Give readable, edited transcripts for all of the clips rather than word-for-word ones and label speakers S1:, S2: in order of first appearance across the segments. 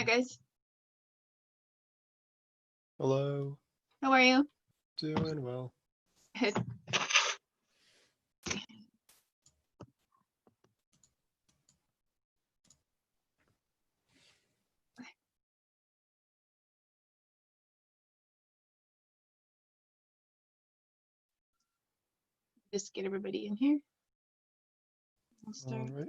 S1: Hi guys.
S2: Hello.
S1: How are you?
S2: Doing well.
S1: Good. Just get everybody in here. We'll start.
S2: All right.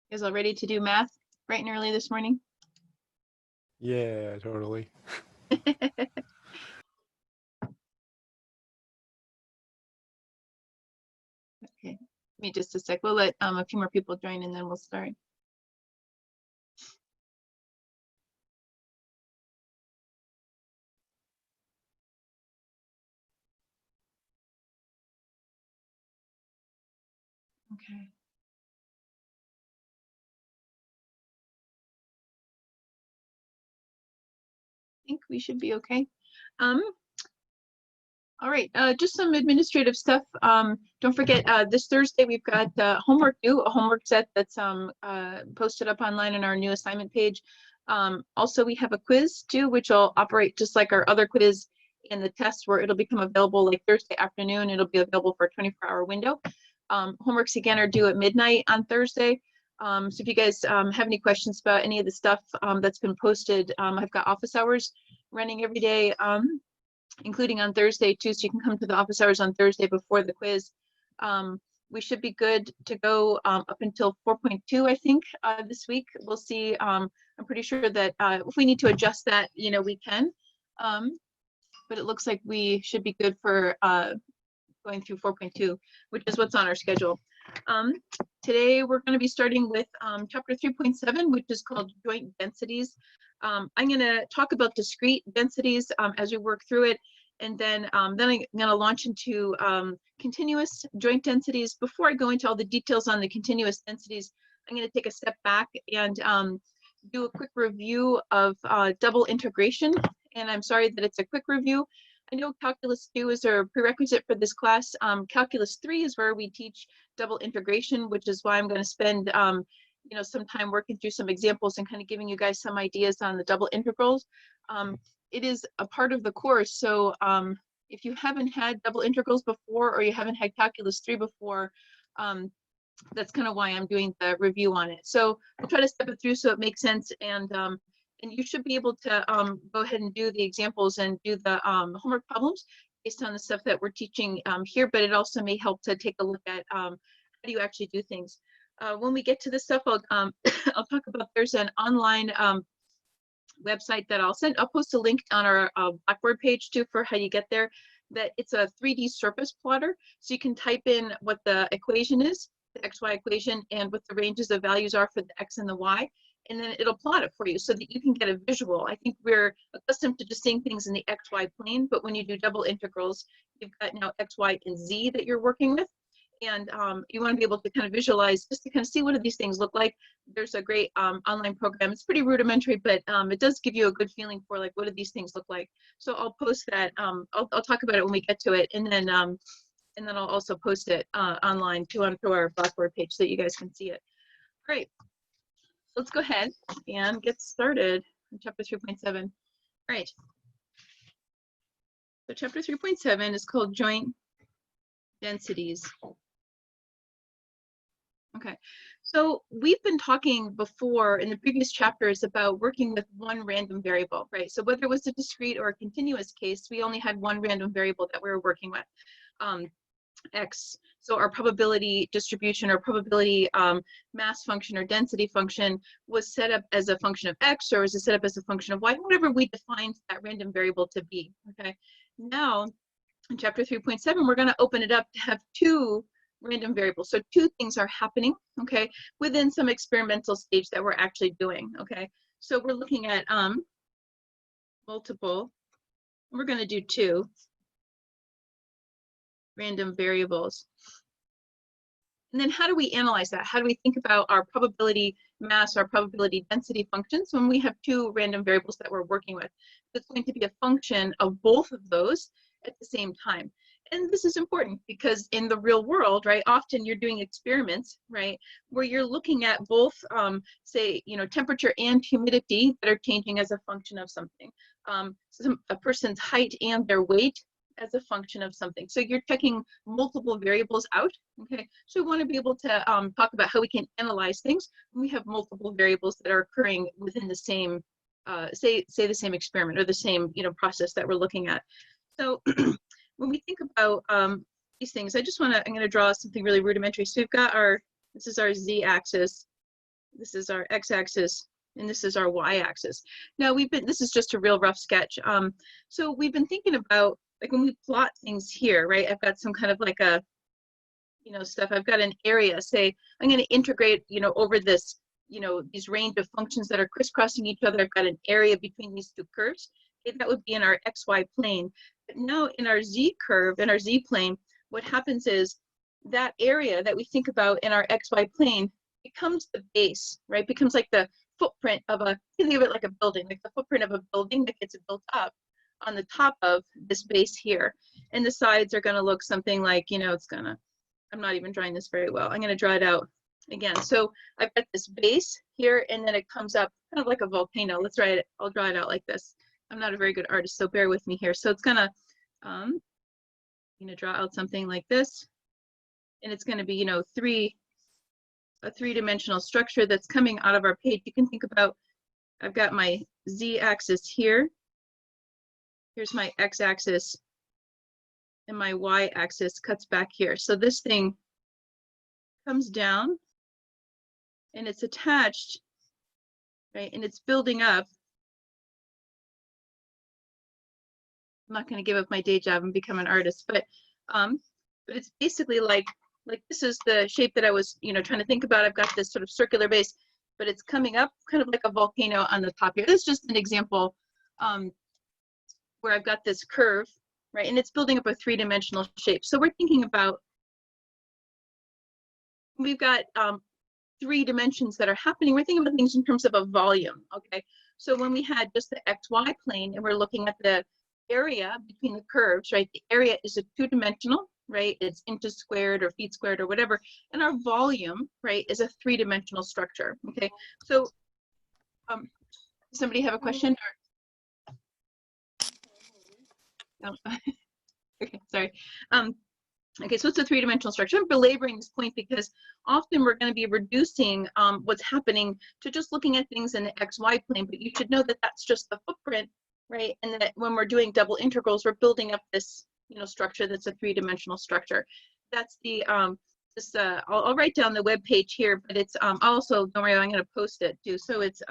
S1: You guys all ready to do math bright and early this morning?
S2: Yeah, totally.
S1: Okay, give me just a sec. We'll let a few more people join and then we'll start. Okay. I think we should be okay. All right, just some administrative stuff. Don't forget, this Thursday we've got homework due, a homework set that's posted up online on our new assignment page. Also, we have a quiz too, which will operate just like our other quiz in the test, where it'll become available like Thursday afternoon. It'll be available for a 24-hour window. Homeworks again are due at midnight on Thursday. So if you guys have any questions about any of the stuff that's been posted, I've got office hours running every day, including on Thursday too, so you can come to the office hours on Thursday before the quiz. We should be good to go up until 4.2, I think, this week. We'll see. I'm pretty sure that if we need to adjust that, we can. But it looks like we should be good for going through 4.2, which is what's on our schedule. Today, we're going to be starting with chapter 3.7, which is called Joint Densities. I'm going to talk about discrete densities as we work through it, and then I'm going to launch into continuous joint densities. Before I go into all the details on the continuous densities, I'm going to take a step back and do a quick review of double integration. And I'm sorry that it's a quick review. I know Calculus 2 is a prerequisite for this class. Calculus 3 is where we teach double integration, which is why I'm going to spend some time working through some examples and kind of giving you guys some ideas on the double integrals. It is a part of the course, so if you haven't had double integrals before or you haven't had Calculus 3 before, that's kind of why I'm doing the review on it. So we'll try to step it through so it makes sense, and you should be able to go ahead and do the examples and do the homework problems based on the stuff that we're teaching here, but it also may help to take a look at how do you actually do things. When we get to this stuff, I'll talk about, there's an online website that I'll post a link on our Blackboard page too for how you get there. That it's a 3D surface plotter, so you can type in what the equation is, the XY equation, and what the ranges of values are for the X and the Y, and then it'll plot it for you so that you can get a visual. I think we're accustomed to just seeing things in the XY plane, but when you do double integrals, you've got now X, Y, and Z that you're working with. And you want to be able to kind of visualize, just to kind of see what do these things look like. There's a great online program. It's pretty rudimentary, but it does give you a good feeling for like, what do these things look like? So I'll post that. I'll talk about it when we get to it, and then I'll also post it online too onto our Blackboard page so that you guys can see it. Great. Let's go ahead and get started in chapter 3.7. All right. So chapter 3.7 is called Joint Densities. Okay, so we've been talking before in the previous chapters about working with one random variable, right? So whether it was a discrete or a continuous case, we only had one random variable that we were working with, X. So our probability distribution or probability mass function or density function was set up as a function of X, or was it set up as a function of Y, whatever we defined that random variable to be, okay? Now, in chapter 3.7, we're going to open it up to have two random variables. So two things are happening, okay, within some experimental stage that we're actually doing, okay? So we're looking at multiple, we're going to do two random variables. And then how do we analyze that? How do we think about our probability mass, our probability density functions when we have two random variables that we're working with? It's going to be a function of both of those at the same time. And this is important because in the real world, right, often you're doing experiments, right, where you're looking at both, say, temperature and humidity that are changing as a function of something. A person's height and their weight as a function of something. So you're checking multiple variables out, okay? So we want to be able to talk about how we can analyze things when we have multiple variables that are occurring within the same, say the same experiment or the same, process that we're looking at. So when we think about these things, I'm going to draw something really rudimentary. So we've got this is our z-axis, this is our x-axis, and this is our y-axis. Now this is just a real rough sketch. So we've been thinking about, like when we plot things here, right? I've got some kind of like a, stuff. I've got an area, say, I'm going to integrate, over this, these range of functions that are crisscrossing each other. I've got an area between these two curves. Okay, that would be in our xy plane. But now in our z curve, in our z plane, what happens is that area that we think about in our xy plane becomes the base, right? Becomes like the footprint of you can think of it like a building, like the footprint of a building that gets built up on the top of this base here. And the sides are going to look something like, I'm not even drawing this very well. I'm going to draw it out again. So I've got this base here, and then it comes up kind of like a volcano. I'll draw it out like this. I'm not a very good artist, so bear with me here. So it's going to, draw out something like this. And it's going to be, a three-dimensional structure that's coming out of our page. You can think about, I've got my z-axis here. Here's my x-axis, and my y-axis cuts back here. So this thing comes down, and it's attached, right? And it's building up. I'm not going to give up my day job and become an artist, but it's basically like this is the shape that I was, trying to think about. I've got this sort of circular base, but it's coming up kind of like a volcano on the top here. This is just an example. Where I've got this curve, right, and it's building up a three-dimensional shape. So we're thinking about, we've got 3 dimensions that are happening. We're thinking about things in terms of a volume, okay? So when we had just the xy plane and we're looking at the area between the curves, right, the area is a 2-dimensional, right, it's inches squared or feet squared or whatever, and our volume, right, is a 3-dimensional structure, okay? So does somebody have a question? Okay, sorry. Okay, so it's a 3-dimensional structure. I'm belaboring this point because often we're going to be reducing what's happening to just looking at things in the xy plane, but you should know that that's just the footprint, right? And that when we're doing double integrals, we're building up this, structure that's a 3-dimensional structure. That's the I'll write down the web page here, but it's also, don't worry, I'm going to post it too. So it's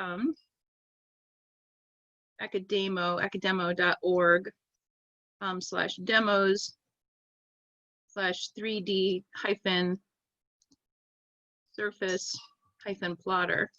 S1: academo.org. /demos/3D surface plotter.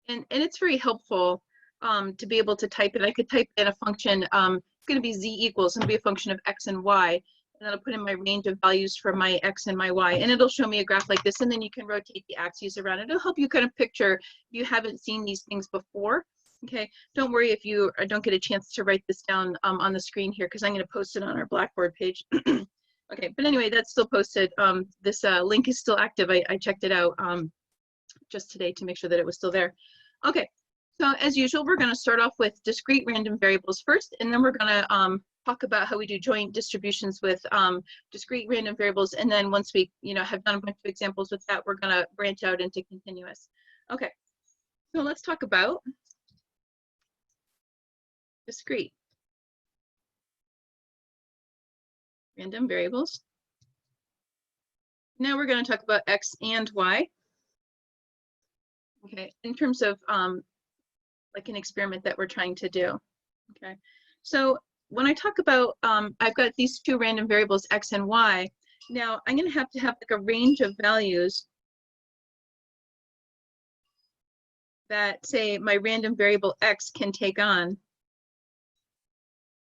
S1: And it's very helpful to be able to type it. I could type in a function, it's going to be z equals, and be a function of x and y. And then I'll put in my range of values for my x and my y. And it'll show me a graph like this. And then you can rotate the axes around. It'll help you kind of picture, if you haven't seen these things before. Okay, don't worry if you don't get a chance to write this down on the screen here, because I'm going to post it on our Blackboard page. Okay, but anyway, that's still posted. This link is still active. I checked it out just today to make sure that it was still there. Okay, so as usual, we're going to start off with discrete random variables first, and then we're going to talk about how we do joint distributions with discrete random variables. And then once we have done a bunch of examples with that, we're going to branch out into continuous. Okay, so let's talk about discrete random variables. Now we're going to talk about x and y. Okay, in terms of like an experiment that we're trying to do. Okay, so when I talk about, I've got these 2 random variables, x and y. Now I'm going to have like a range of values that, say, my random variable x can take on.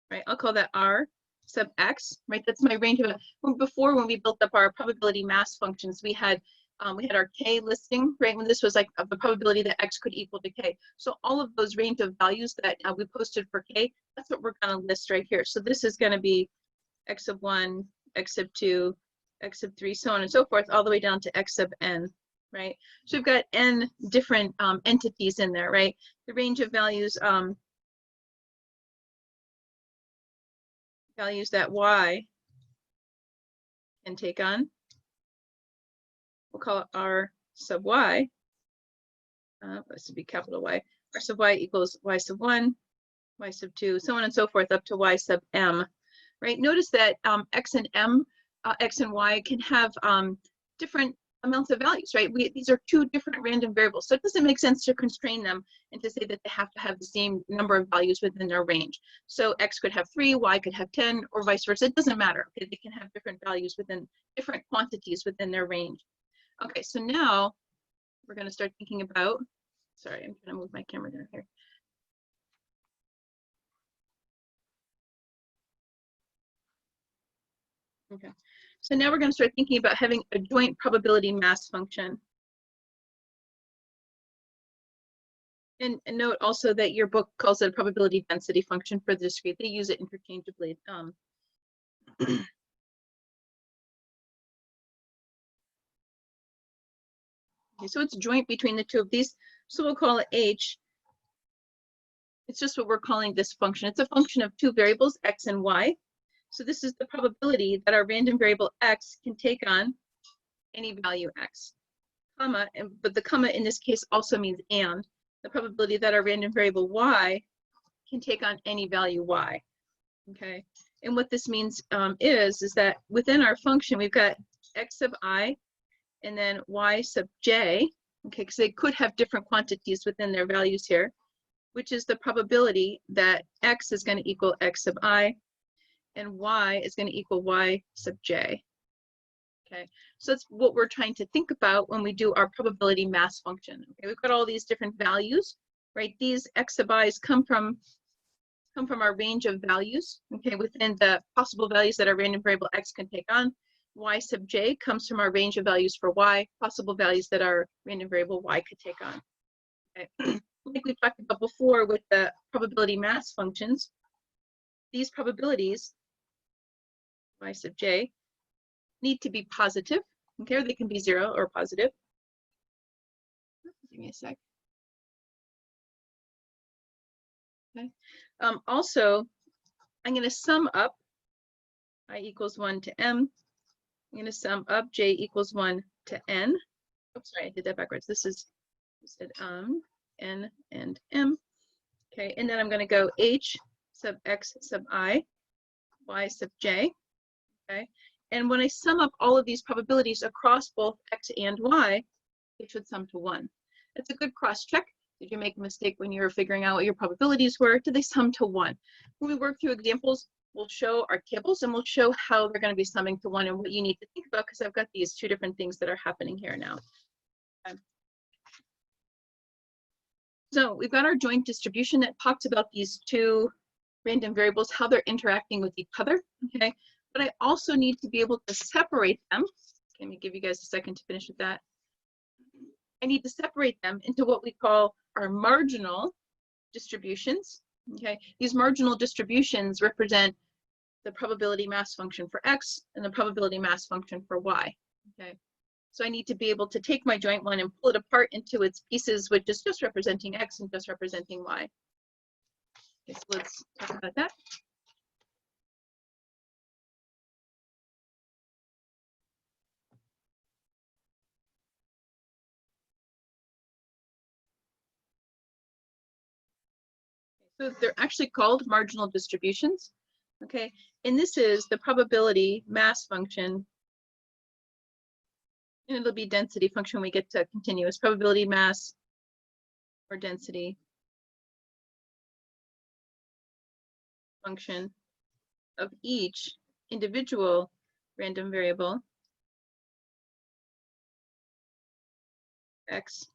S1: Right, I'll call that R. sub x, right? That's my range of, before when we built up our probability mass functions, we had our k listing, right? When this was like of the probability that x could equal to k. So all of those range of values that we posted for k, that's what we're going to list right here. So this is going to be x sub 1, x sub 2, x sub 3, so on and so forth, all the way down to x sub n, right? So we've got n different entities in there, right? The range of values values that y can take on, we'll call it r sub y. This would be capital Y. R sub y equals y sub 1, y sub 2, so on and so forth, up to y sub m, right? Notice that x and m, x and y can have different amounts of values, right? These are two different random variables, so it doesn't make sense to constrain them and to say that they have to have the same number of values within their range. So x could have 3, y could have 10, or vice versa. It doesn't matter. Okay? They can have different values within different quantities within their range. Okay, so now we're going to start thinking about, sorry, I'm going to move my camera down here. Okay, so now we're going to start thinking about having a joint probability mass function. And note also that your book calls it a probability density function for the discrete. They use it interchangeably. Okay, so it's joint between the two of these. So we'll call it H. It's just what we're calling this function. It's a function of two variables, x and y. So this is the probability that our random variable x can take on any value x, comma, but the comma in this case also means and. The probability that our random variable y can take on any value y, okay? And what this means is that within our function, we've got x sub I and then y sub j, okay, because they could have different quantities within their values here, which is the probability that x is going to equal x sub I and y is going to equal y sub j. Okay, so that's what we're trying to think about when we do our probability mass function. Okay, we've got all these different values, right? These x sub i's come from our range of values, okay, within the possible values that our random variable x can take on. Y sub j comes from our range of values for y, possible values that our random variable y could take on. Okay. Like we talked about before with the probability mass functions, these probabilities, y sub j, need to be positive, okay, or they can be 0 or positive. Give me a sec. Okay. Also, I'm going to sum up I equals 1 to m. I'm going to sum up j equals 1 to n. Oops, sorry, I did that backwards. This is n and m. Okay, and then I'm going to go h sub x sub I, y sub j. Okay. And when I sum up all of these probabilities across both x and y, it should sum to 1. It's a good cross-check. Did you make a mistake when you were figuring out what your probabilities were? Did they sum to 1? When we work through examples, we'll show our tables and we'll show how they're going to be summing to 1 and what you need to think about, because I've got these two different things that are happening here now. Okay. So we've got our joint distribution that talks about these two random variables, how they're interacting with each other. Okay. But I also need to be able to separate them. Let me give you guys a second to finish with that. I need to separate them into what we call our marginal distributions. Okay, these marginal distributions represent the probability mass function for x and the probability mass function for y. Okay, so I need to be able to take my joint one and pull it apart into its pieces, which is just representing x and just representing y. Okay, so let's talk about that. So they're actually called marginal distributions, okay? And this is the probability mass function, and it'll be density function when we get to continuous probability mass or density function of each individual random variable x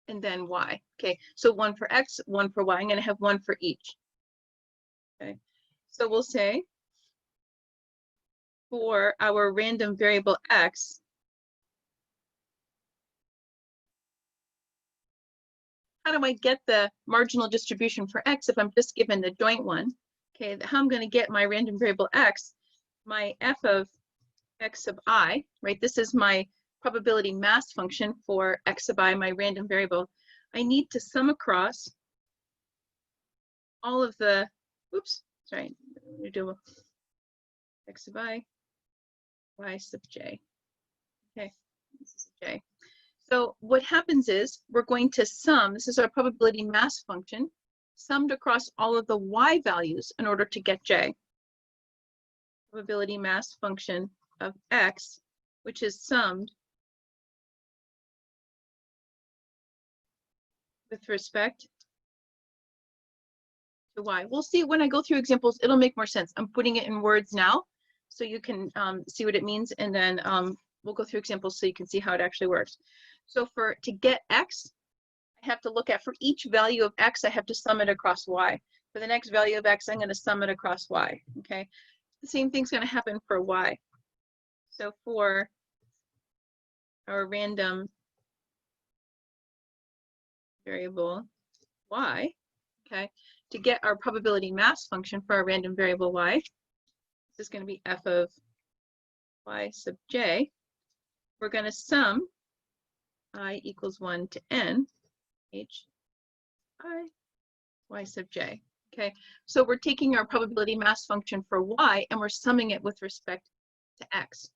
S1: and then y. Okay, so 1 for x, 1 for y. I'm going to have 1 for each. Okay, so we'll say for our random variable x, how do I get the marginal distribution for x if I'm just given the joint one? Okay, how I'm going to get my random variable x, my f of x sub I, right? This is my probability mass function for x sub I, my random variable. I need to sum across all of the, oops, sorry, we do x sub I, y sub j. Okay, this is j. So what happens is we're going to sum, this is our probability mass function, summed across all of the y values in order to get j. Probability mass function of x, which is summed with respect to y. We'll see when I go through examples, it'll make more sense. I'm putting it in words now so you can see what it means, and then we'll go through examples so you can see how it actually works. So to get x, I have to look at, for each value of x, I have to sum it across y. For the next value of x, I'm going to sum it across y, okay? The same thing's going to happen for y. So for our random variable y, okay, to get our probability mass function for our random variable y, this is going to be f of y sub j. We're going to sum I equals 1 to n h I y sub j. Okay, so we're taking our probability mass function for y and we're summing it with respect to x.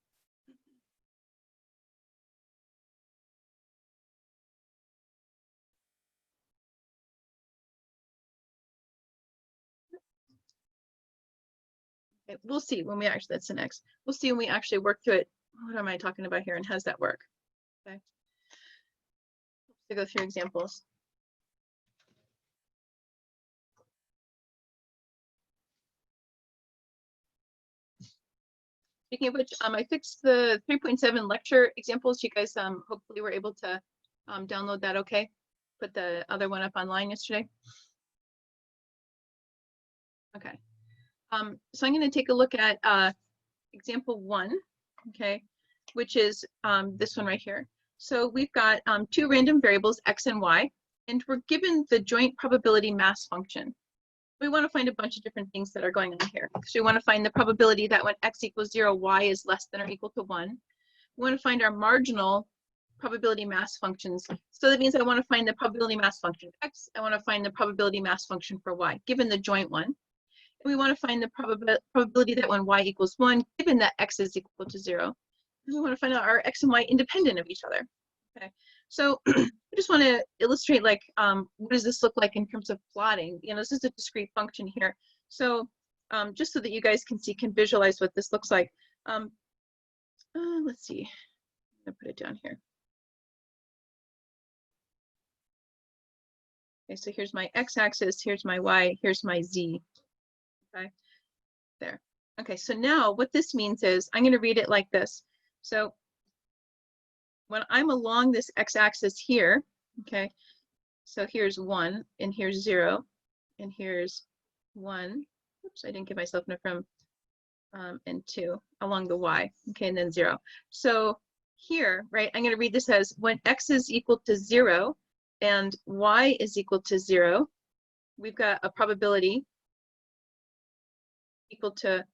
S1: Okay, we'll see when we actually, that's an x. We'll see when we actually work through it. What am I talking about here and how does that work? Okay, to go through examples. Speaking of which, I fixed the 3.7 lecture examples. You guys hopefully were able to download that okay? Put the other one up online yesterday. Okay. So I'm going to take a look at example 1, okay, which is this one right here. So we've got two random variables, x and y, and we're given the joint probability mass function. We want to find a bunch of different things that are going on here. So we want to find the probability that when x equals 0, y is less than or equal to 1. We want to find our marginal probability mass functions. So that means I want to find the probability mass function of x. I want to find the probability mass function for y, given the joint one. And we want to find the probability that when y equals 1, given that x is equal to 0. And we want to find out are x and y independent of each other. Okay, so I just want to illustrate, like, what does this look like in terms of plotting? You know, this is a discrete function here. So just so that you guys can visualize what this looks like. Let's see, I'm gonna put it down here. Okay, so here's my x-axis, here's my y, here's my z. Okay, there. Okay, so now what this means is I'm going to read it like this. So when I'm along this x-axis here, okay, so here's 1, and here's 0, and here's 1. Oops, I didn't give myself enough room. And 2 along the y, okay, and then 0. So here, right, I'm going to read this as when x is equal to 0 and y is equal to 0, we've got a probability equal to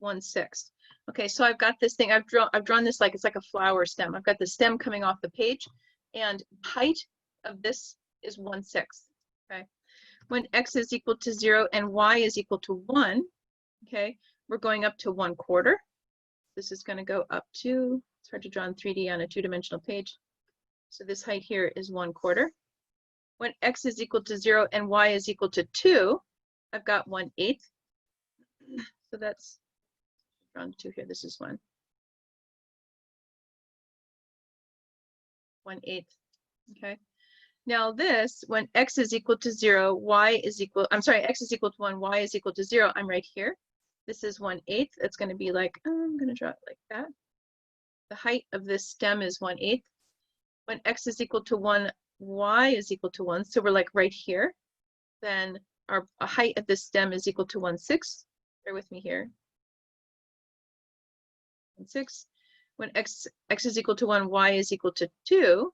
S1: 1/6. Okay, so I've got this thing, I've drawn this like it's like a flower stem. I've got the stem coming off the page, and height of this is 1/6. Okay, when x is equal to 0 and y is equal to 1, okay, we're going up to 1/4. This is going to go up to, it's hard to draw in 3D on a 2-dimensional page. So this height here is 1/4. When x is equal to 0 and y is equal to 2, I've got 1/8. So that's drawn 2 here. This is 1/8. Okay. Now this, when x is equal to 0, y is equal, I'm sorry, x is equal to 1, y is equal to 0, I'm right here. This is 1/8. It's going to be like, I'm going to draw it like that. The height of this stem is 1/8. When x is equal to 1, y is equal to 1. So we're like right here. Then our height of this stem is equal to 1/6. Bear with me here. 1/6. When x is equal to 1, y is equal to 2,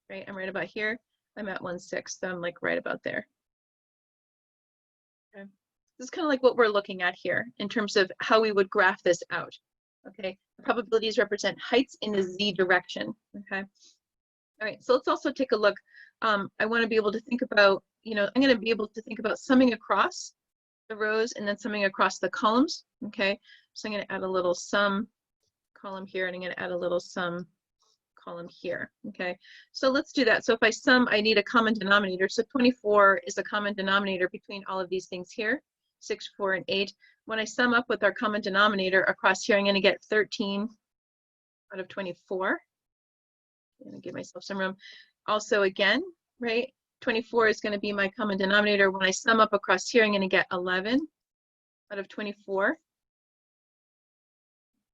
S1: right? I'm right about here. I'm at 1/6, so I'm like right about there. Okay. This is kind of like what we're looking at here in terms of how we would graph this out. Okay, the probabilities represent heights in the z direction. Okay. All right, so let's also take a look. I want to be able to think about, I'm going to be able to think about summing across the rows and then summing across the columns. Okay, so I'm going to add a little sum column here, and I'm going to add a little sum column here. Okay, so let's do that. So if I sum, I need a common denominator. So 24 is a common denominator between all of these things here, 6, 4, and 8. When I sum up with our common denominator across here, I'm going to get 13 out of 24. I'm going to give myself some room. Also, again, right, 24 is going to be my common denominator. When I sum up across here, I'm going to get 11 out of 24.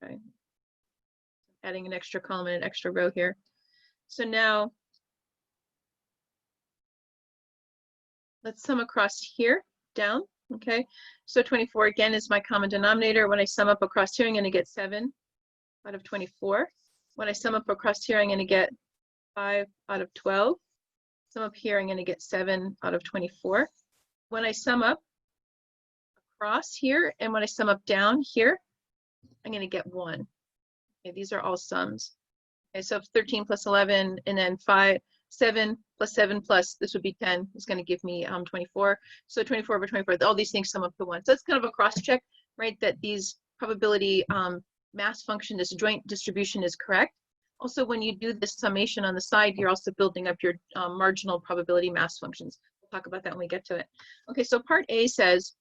S1: Okay. Adding an extra column and an extra row here. So now let's sum across here down. Okay, so 24 again is my common denominator. When I sum up across here, I'm going to get 7 out of 24. When I sum up across here, I'm going to get 5 out of 12. Sum up here, I'm going to get 7 out of 24. When I sum up across here and when I sum up down here, I'm going to get 1. Okay, these are all sums. Okay, so 13 plus 11, and then 7 plus 7 plus, this would be 10, is going to give me 24. So 24 over 24, all these things sum up to 1. So it's kind of a cross check, right, that these probability mass function, this joint distribution is correct. Also, when you do this summation on the side, you're also building up your marginal probability mass functions. We'll talk about that when we get to it. Okay, so part A says,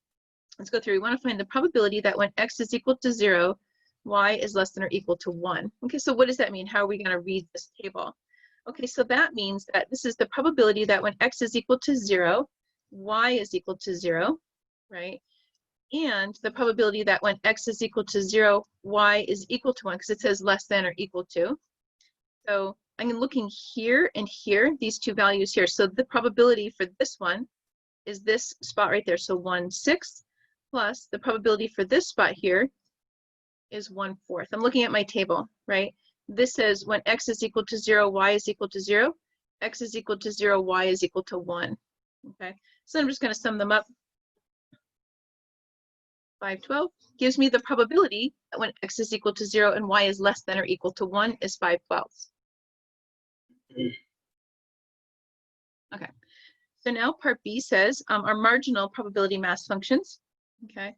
S1: let's go through. We want to find the probability that when x is equal to 0, y is less than or equal to 1. Okay, so what does that mean? How are we going to read this table? Okay, so that means that this is the probability that when x is equal to 0, y is equal to 0, right? And the probability that when x is equal to 0, y is equal to 1, because it says less than or equal to. So I'm looking here and here, these two values here. So the probability for this one is this spot right there. So 1/6 plus the probability for this spot here is 1/4. I'm looking at my table, right? This says when x is equal to 0, y is equal to 0, x is equal to 0, y is equal to 1. Okay, so I'm just going to sum them up. 5/12 gives me the probability that when x is equal to 0 and y is less than or equal to 1 is 5/12. Okay, so now part B says our marginal probability mass functions. Okay.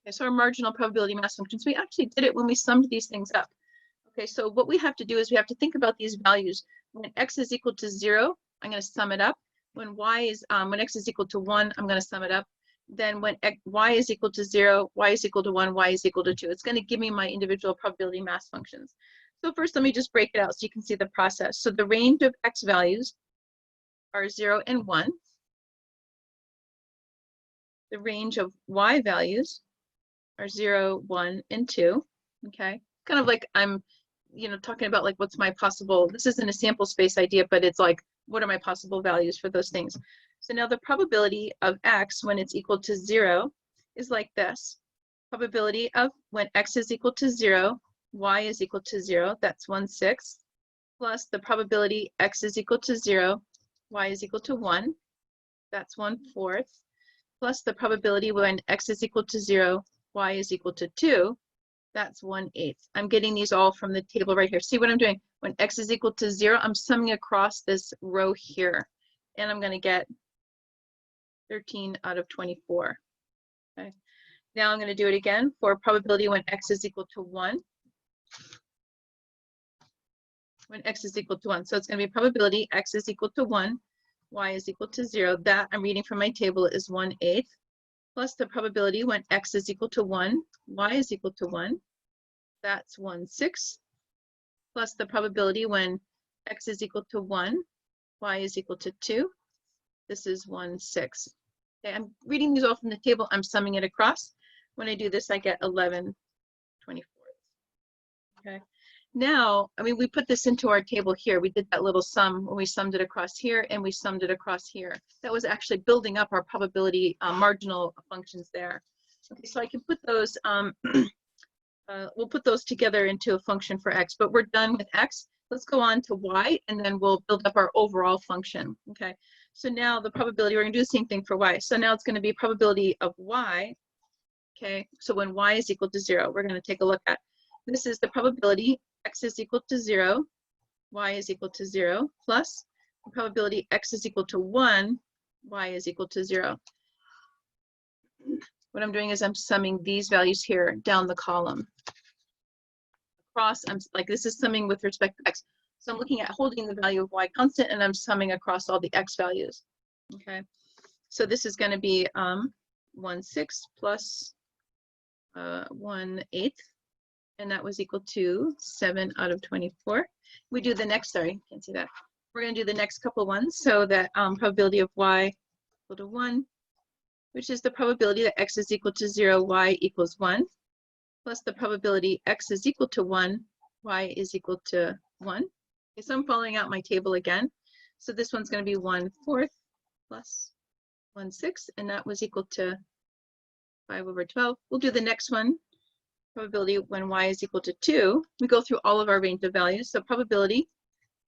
S1: Okay, so our marginal probability mass functions, we actually did it when we summed these things up. Okay, so what we have to do is we have to think about these values. When x is equal to 0, I'm going to sum it up. When when x is equal to 1, I'm going to sum it up. Then when y is equal to 0, y is equal to 1, y is equal to 2. It's going to give me my individual probability mass functions. So first, let me just break it out so you can see the process. So the range of x values are 0 and 1. The range of y values are 0, 1, and 2. Okay, kind of like I'm talking about like what's my possible, this isn't a sample space idea, but it's like, what are my possible values for those things? So now the probability of x when it's equal to 0 is like this. Probability of when x is equal to 0, y is equal to 0, that's 1/6, plus the probability x is equal to 0, y is equal to 1, that's 1/4, plus the probability when x is equal to 0, y is equal to 2, that's 1/8. I'm getting these all from the table right here. See what I'm doing? When x is equal to 0, I'm summing across this row here, and I'm going to get 13 out of 24. Okay. Now I'm going to do it again for probability when x is equal to 1. When x is equal to 1. So it's going to be probability x is equal to 1, y is equal to 0. That I'm reading from my table is 1/8. Plus the probability when x is equal to 1, y is equal to 1. That's 1/6. Plus the probability when x is equal to 1, y is equal to 2. This is 1/6. Okay, I'm reading these all from the table. I'm summing it across. When I do this, I get 11/24. Okay. now, I mean, we put this into our table here. We did that little sum when we summed it across here and we summed it across here. That was actually building up our probability marginal functions there. Okay, so I can put those, we'll put those together into a function for x, but we're done with x. Let's go on to y, and then we'll build up our overall function. Okay, so now the probability, we're gonna do the same thing for y. So now it's gonna be probability of y. Okay, so when y is equal to 0, we're gonna take a look at, this is the probability x is equal to 0, y is equal to 0, plus the probability x is equal to 1, y is equal to 0. What I'm doing is I'm summing these values here down the column. Across, I'm like, this is summing with respect to x. So I'm looking at holding the value of y constant, and I'm summing across all the x values. Okay, so this is going to be 1/6 plus 1/8, and that was equal to 7 out of 24. We do the next, sorry, can't see that. We're going to do the next couple ones. So that probability of y equal to 1, which is the probability that x is equal to 0, y equals 1, plus the probability x is equal to 1, y is equal to 1. Okay, so I'm following out my table again. So this one's going to be 1/4 plus 1/6, and that was equal to 5/12. We'll do the next one. Probability when y is equal to 2. We go through all of our range of values. So probability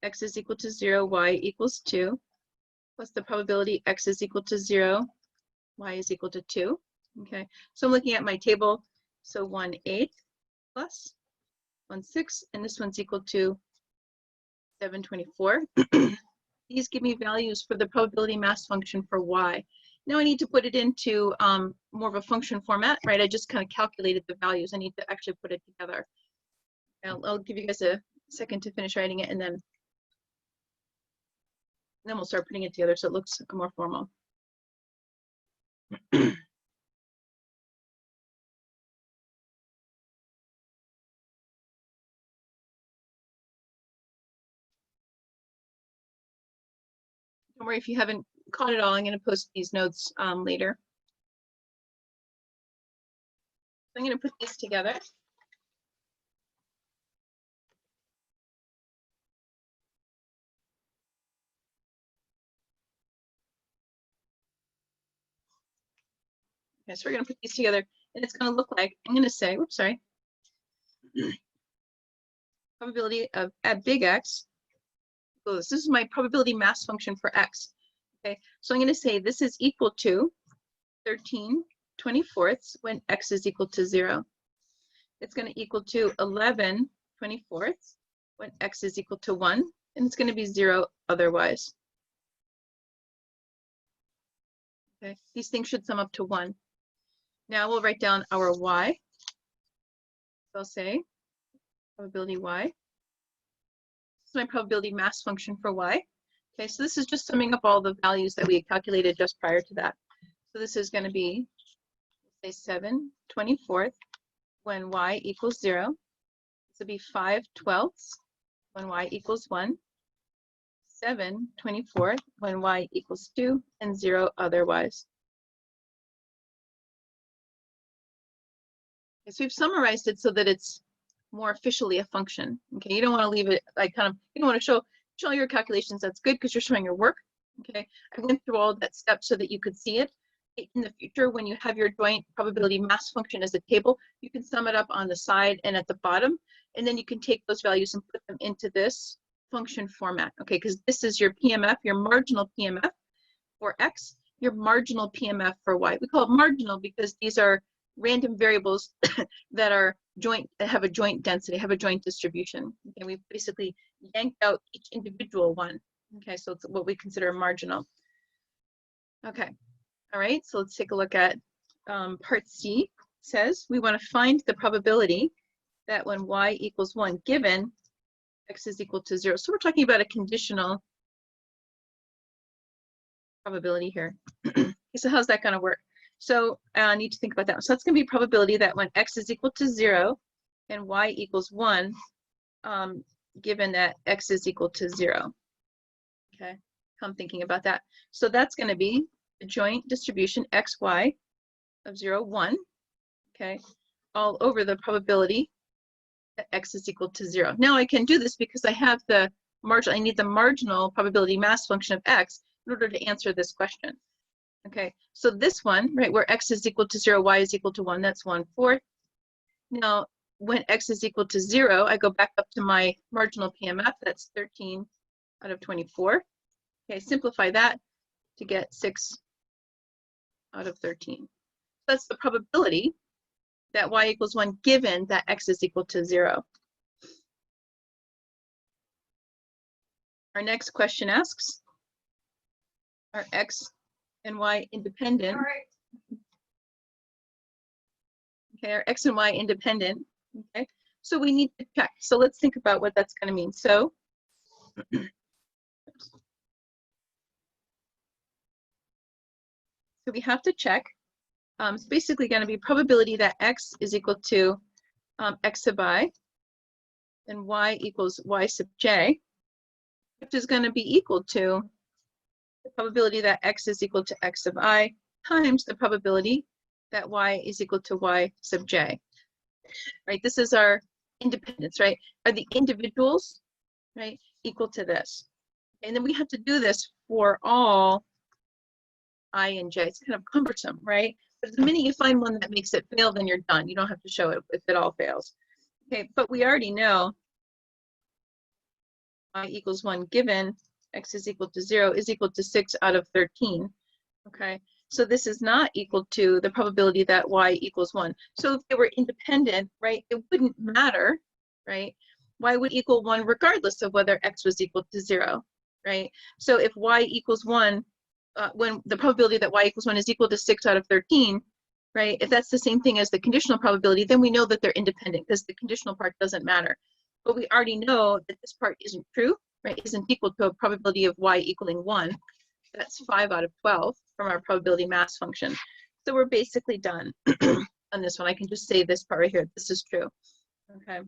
S1: x is equal to 0, y equals 2, plus the probability x is equal to 0, y is equal to 2. Okay, so I'm looking at my table. So 1/8 plus 1/6, and this one's equal to 7/24. These give me values for the probability mass function for y. Now I need to put it into more of a function format, right? I just kind of calculated the values. I need to actually put it together. I'll give you guys a second to finish writing it, and then we'll start putting it together so it looks more formal. Don't worry if you haven't caught it all. I'm going to post these notes later. So I'm going to put these together. Okay, so we're going to put these together, and it's going to look like, I'm going to say, oops, sorry, probability of at big X. So this is my probability mass function for X. Okay, so I'm going to say this is equal to 13/24 when X is equal to 0. It's going to equal to 11/24 when X is equal to 1, and it's going to be 0 otherwise. Okay, these things should sum up to 1. Now we'll write down our y. So I'll say probability y. This is my probability mass function for y. Okay, so this is just summing up all the values that we had calculated just prior to that. So this is going to be, say, 7/24 when y equals 0. This will be 5/12 when y equals 1. 7/24 when y equals 2, and 0 otherwise. Okay, so we've summarized it so that it's more officially a function. Okay, you don't want to leave it like kind of, you don't want to show your calculations. That's good because you're showing your work. Okay, I went through all that steps so that you could see it. In the future, when you have your joint probability mass function as a table, you can sum it up on the side and at the bottom, and then you can take those values and put them into this function format. Okay, because this is your PMF, your marginal PMF for X, your marginal PMF for Y. We call it marginal because these are random variables that are joint, that have a joint density, have a joint distribution. Okay, we basically yanked out each individual one. Okay, so it's what we consider marginal. Okay, all right, so let's take a look at part C. Says we want to find the probability that when y equals 1, given x is equal to 0. So we're talking about a conditional probability here. Okay, so how's that going to work? So I need to think about that. So that's going to be probability that when x is equal to 0 and y equals 1, given that x is equal to 0. Okay, I'm thinking about that. So that's going to be the joint distribution xy of 0, 1. Okay, all over the probability that x is equal to 0. Now I can do this because I have the marginal, I need the marginal probability mass function of x in order to answer this question. Okay, so this one, right, where x is equal to 0, y is equal to 1, that's 1/4. Now, when x is equal to 0, I go back up to my marginal PMF, that's 13 out of 24. Okay, simplify that to get 6 out of 13. That's the probability that y equals 1 given that x is equal to 0. Our next question asks, are x and y independent? Okay, are x and y independent? Okay, so we need to check. So let's think about what that's going to mean. So we have to check. It's basically going to be probability that x is equal to x sub I and y equals y sub j, which is going to be equal to the probability that x is equal to x sub I times the probability that y is equal to y sub j. Right, this is our independence, right? Are the individuals, right, equal to this? And then we have to do this for all I and j. It's kind of cumbersome, right? But the minute you find one that makes it fail, then you're done. You don't have to show it if it all fails. Okay, but we already know y equals 1 given x is equal to 0 is equal to 6 out of 13. Okay, so this is not equal to the probability that y equals 1. So if they were independent, right, it wouldn't matter, right? Y would equal 1 regardless of whether x was equal to 0, right? So if y equals 1, when the probability that y equals 1 is equal to 6 out of 13, right, if that's the same thing as the conditional probability, then we know that they're independent because the conditional part doesn't matter. But we already know that this part isn't true, right, isn't equal to a probability of y equaling 1. That's 5 out of 12 from our probability mass function. So we're basically done on this one. I can just say this part right here. This is true. Okay.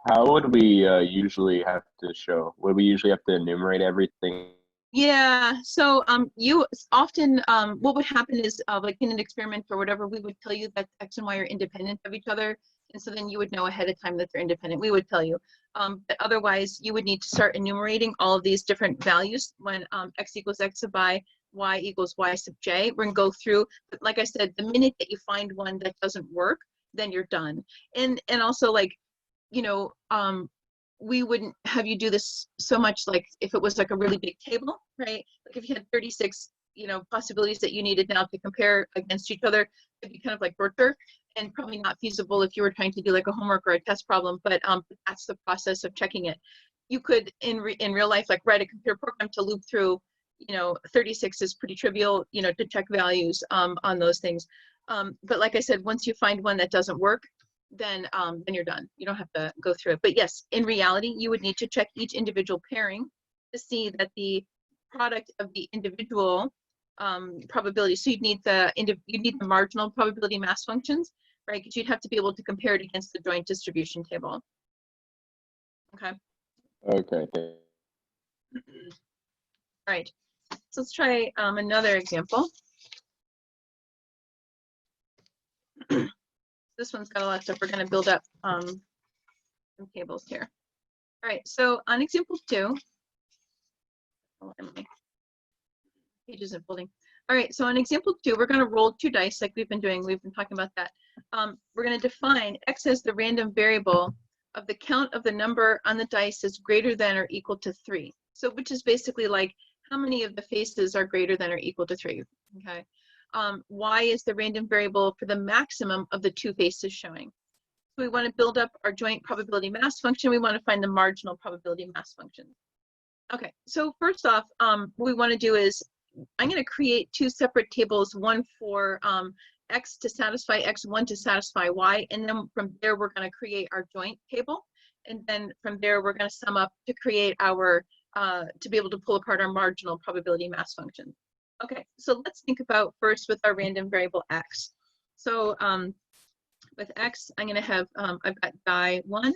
S3: How would we usually have to show? Would we usually have to enumerate everything?
S1: Yeah, so you often, what would happen is like in an experiment or whatever, we would tell you that x and y are independent of each other. And so then you would know ahead of time that they're independent. We would tell you. But otherwise, you would need to start enumerating all of these different values when x equals x sub I, y equals y sub j. We're going to go through, but like I said, the minute that you find one that doesn't work, then you're done. And also, like, you know, we wouldn't have you do this so much like if it was like a really big table, right? Like if you had 36, you know, possibilities that you needed now to compare against each other, it'd be kind of like torture and probably not feasible if you were trying to do like a homework or a test problem, but that's the process of checking it. You could, in real life, like write a computer program to loop through, you know, 36 is pretty trivial, you know, to check values on those things. But like I said, once you find one that doesn't work, then you're done. You don't have to go through it. But yes, in reality, you would need to check each individual pairing to see that the product of the individual probability. So you'd need the marginal probability mass functions, right? Because you'd have to be able to compare it against the joint distribution table. Okay.
S3: Okay.
S1: All right. So let's try another example. This one's got a lot of stuff. We're going to build up some tables here. All right, so on example 2, oh, Emily, page isn't folding. All right, so on example 2, we're going to roll 2 dice like we've been doing. We've been talking about that. We're going to define x as the random variable of the count of the number on the dice is greater than or equal to 3. So which is basically like how many of the faces are greater than or equal to 3, okay? Y is the random variable for the maximum of the 2 faces showing. So we want to build up our joint probability mass function. We want to find the marginal probability mass function. Okay, so first off, what we want to do is I'm going to create 2 separate tables, one for x to satisfy x, one to satisfy y, and then from there we're going to create our joint table, and then from there we're going to sum up to create our to be able to pull apart our marginal probability mass function. Okay, so let's think about first with our random variable x. So with x, I'm going to have, I've got die 1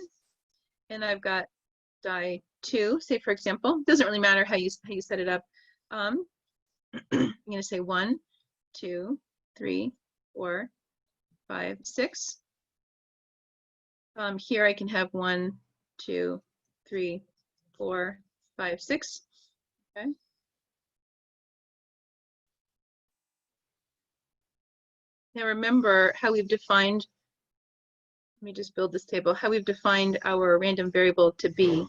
S1: and I've got die 2, say for example. It doesn't really matter how you set it up. I'm going to say 1, 2, 3, 4, 5, 6. Here I can have 1, 2, 3, 4, 5, 6. Okay. Now remember how we've defined, let me just build this table, how we've defined our random variable to be.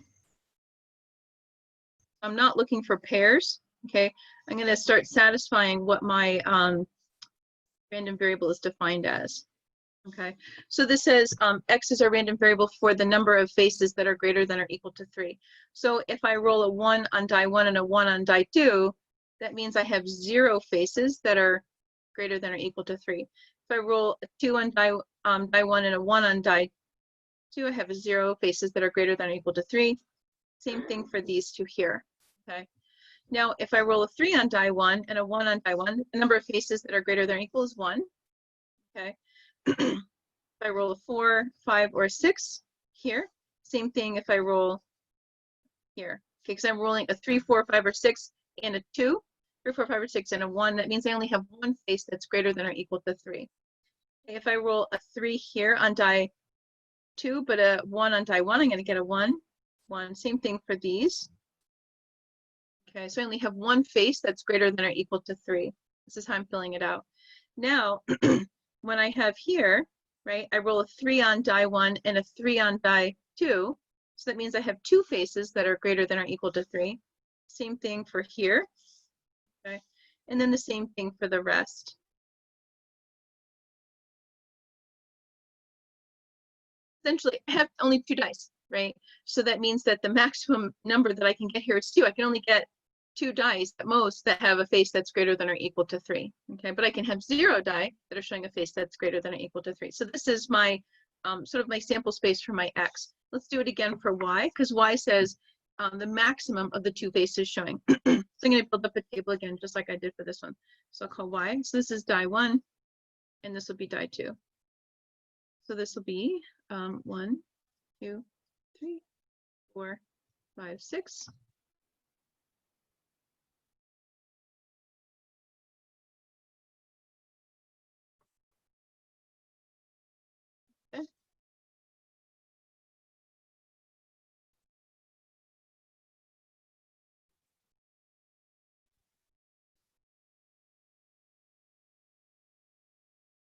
S1: I'm not looking for pairs, okay? I'm going to start satisfying what my random variable is defined as, okay? So this says x is our random variable for the number of faces that are greater than or equal to 3. So if I roll a 1 on die 1 and a 1 on die 2, that means I have 0 faces that are greater than or equal to 3. If I roll a 2 on die 1 and a 1 on die 2, I have 0 faces that are greater than or equal to 3. Same thing for these two here, okay? Now, if I roll a 3 on die 1 and a 1 on die 1, the number of faces that are greater than or equal is 1, okay? If I roll a 4, 5, or 6 here, same thing if I roll here, okay? Because I'm rolling a 3, 4, 5, or 6 and a 2, 3, 4, 5, or 6 and a 1, that means I only have one face that's greater than or equal to 3. Okay, if I roll a 3 here on die 2, but a 1 on die 1, I'm going to get a 1, 1. Same thing for these. Okay, so I only have one face that's greater than or equal to 3. This is how I'm filling it out. Now, when I have here, right, I roll a 3 on die 1 and a 3 on die 2. So that means I have two faces that are greater than or equal to 3. Same thing for here. Okay, and then the same thing for the rest. Essentially, I have only 2 dice, right? So that means that the maximum number that I can get here is 2. I can only get 2 dice at most that have a face that's greater than or equal to 3. Okay, but I can have 0 die that are showing a face that's greater than or equal to 3. So this is my sort of my sample space for my x. Let's do it again for y, because y says the maximum of the 2 faces showing. So I'm going to build up a table again, just like I did for this one. So I'll call y. So this is die 1, and this will be die 2. So this will be 1, 2, 3, 4, 5, 6. Okay.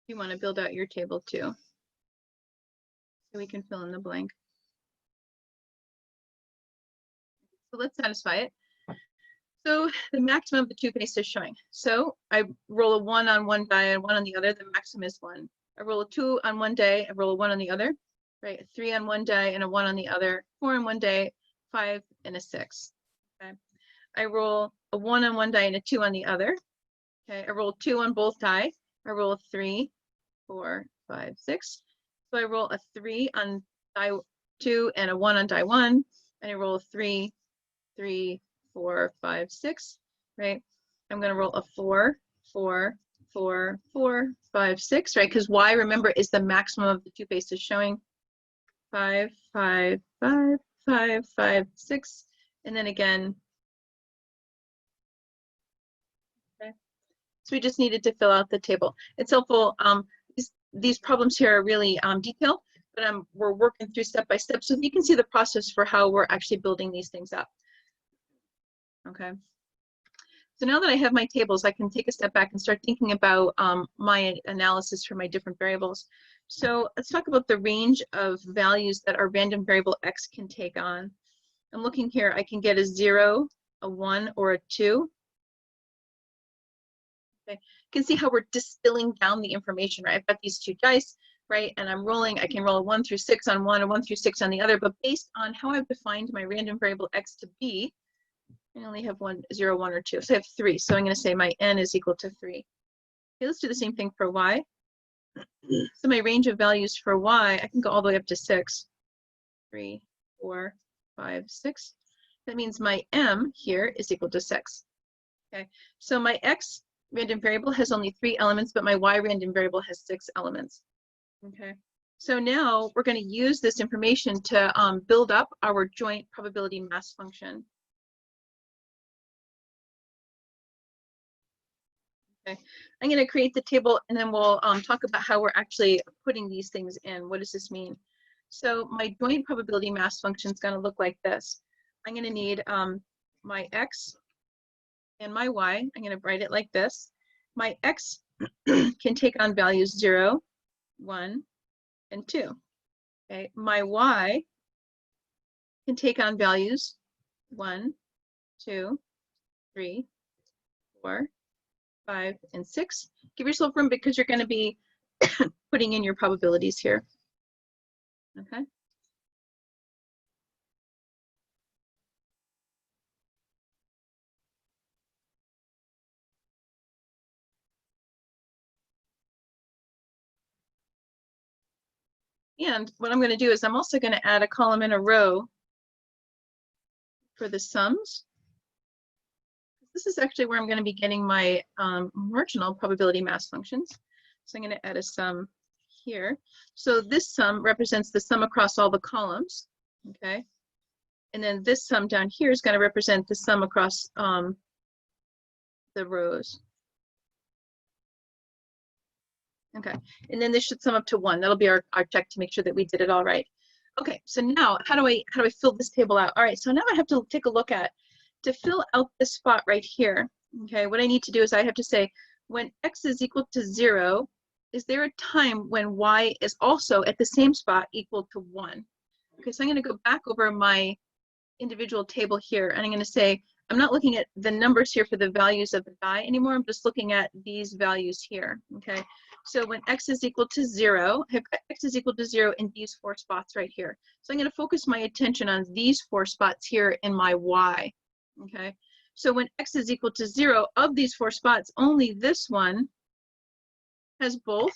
S1: You want to build out your table too, so we can fill in the blank. So let's satisfy it. So the maximum of the 2 faces showing. So I roll a 1 on one die and 1 on the other. The maximum is 1. I roll a 2 on one day. I roll a 1 on the other. Right, a 3 on one day and a 1 on the other. 4 on one day, 5 and a 6. Okay. I roll a 1 on one die and a 2 on the other. Okay. I roll 2 on both die. I roll a 3, 4, 5, 6. So I roll a 3 on die 2 and a 1 on die 1, and I roll a 3, 3, 4, 5, 6, right? I'm going to roll a 4, 4, 4, 4, 5, 6, right? Because y, remember, is the maximum of the 2 faces showing. 5, 5, 5, 5, 5, 6, and then again. Okay. So we just needed to fill out the table. It's helpful. These problems here are really detailed, but we're working through step by step, so you can see the process for how we're actually building these things up. Okay. So now that I have my tables, I can take a step back and start thinking about my analysis for my different variables. So let's talk about the range of values that our random variable x can take on. I'm looking here, I can get a 0, a 1, or a 2. Okay. You can see how we're distilling down the information, right? I've got these 2 dice, right? And I'm rolling, I can roll a 1 through 6 on one, a 1 through 6 on the other, but based on how I've defined my random variable x to be, I only have 1, 0, 1, or 2. So I have 3. So I'm going to say my n is equal to 3. Okay, let's do the same thing for y. So my range of values for y, I can go all the way up to 6. 3, 4, 5, 6. That means my m here is equal to 6. Okay, so my x random variable has only 3 elements, but my y random variable has 6 elements. Okay, so now we're going to use this information to build up our joint probability mass function. Okay, I'm going to create the table, and then we'll talk about how we're actually putting these things in. What does this mean? So my joint probability mass function is going to look like this. I'm going to need my x and my y. I'm going to write it like this. My x can take on values 0, 1, and 2. Okay, my y can take on values 1, 2, 3, 4, 5, and 6. Give yourself room because you're going to be putting in your probabilities here. Okay. And what I'm going to do is I'm also going to add a column and a row for the sums. This is actually where I'm going to be getting my marginal probability mass functions. So I'm going to add a sum here. So this sum represents the sum across all the columns, okay? And then this sum down here is going to represent the sum across the rows. Okay, and then this should sum up to 1. That'll be our check to make sure that we did it all right. Okay, so now how do I fill this table out? All right, so now I have to take a look at, to fill out this spot right here, okay, what I need to do is I have to say, when x is equal to 0, is there a time when y is also at the same spot equal to 1? Okay, so I'm going to go back over my individual table here, and I'm going to say, I'm not looking at the numbers here for the values of the die anymore. I'm just looking at these values here, okay? So when x is equal to 0, I've got x is equal to 0 in these 4 spots right here. So I'm going to focus my attention on these 4 spots here in my y, okay? So when x is equal to 0, of these 4 spots, only this one has both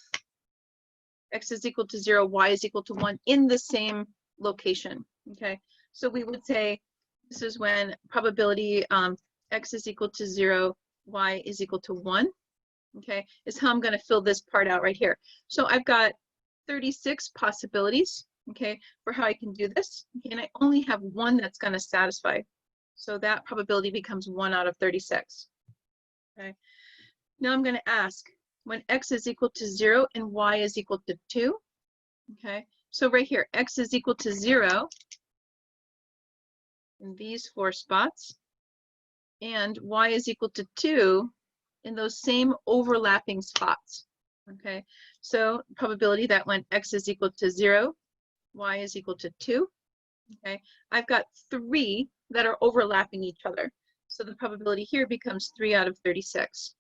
S1: x is equal to 0, y is equal to 1 in the same location, okay? So we would say this is when probability x is equal to 0, y is equal to 1, okay, is how I'm going to fill this part out right here. So I've got 36 possibilities, okay, for how I can do this, okay, and I only have one that's going to satisfy. So that probability becomes 1 out of 36, okay. Now I'm going to ask, when x is equal to 0 and y is equal to 2, okay, so right here, x is equal to 0 in these 4 spots, and y is equal to 2 in those same overlapping spots, okay? So probability that when x is equal to 0, y is equal to 2, okay? I've got 3 that are overlapping each other. So the probability here becomes 3 out of 36.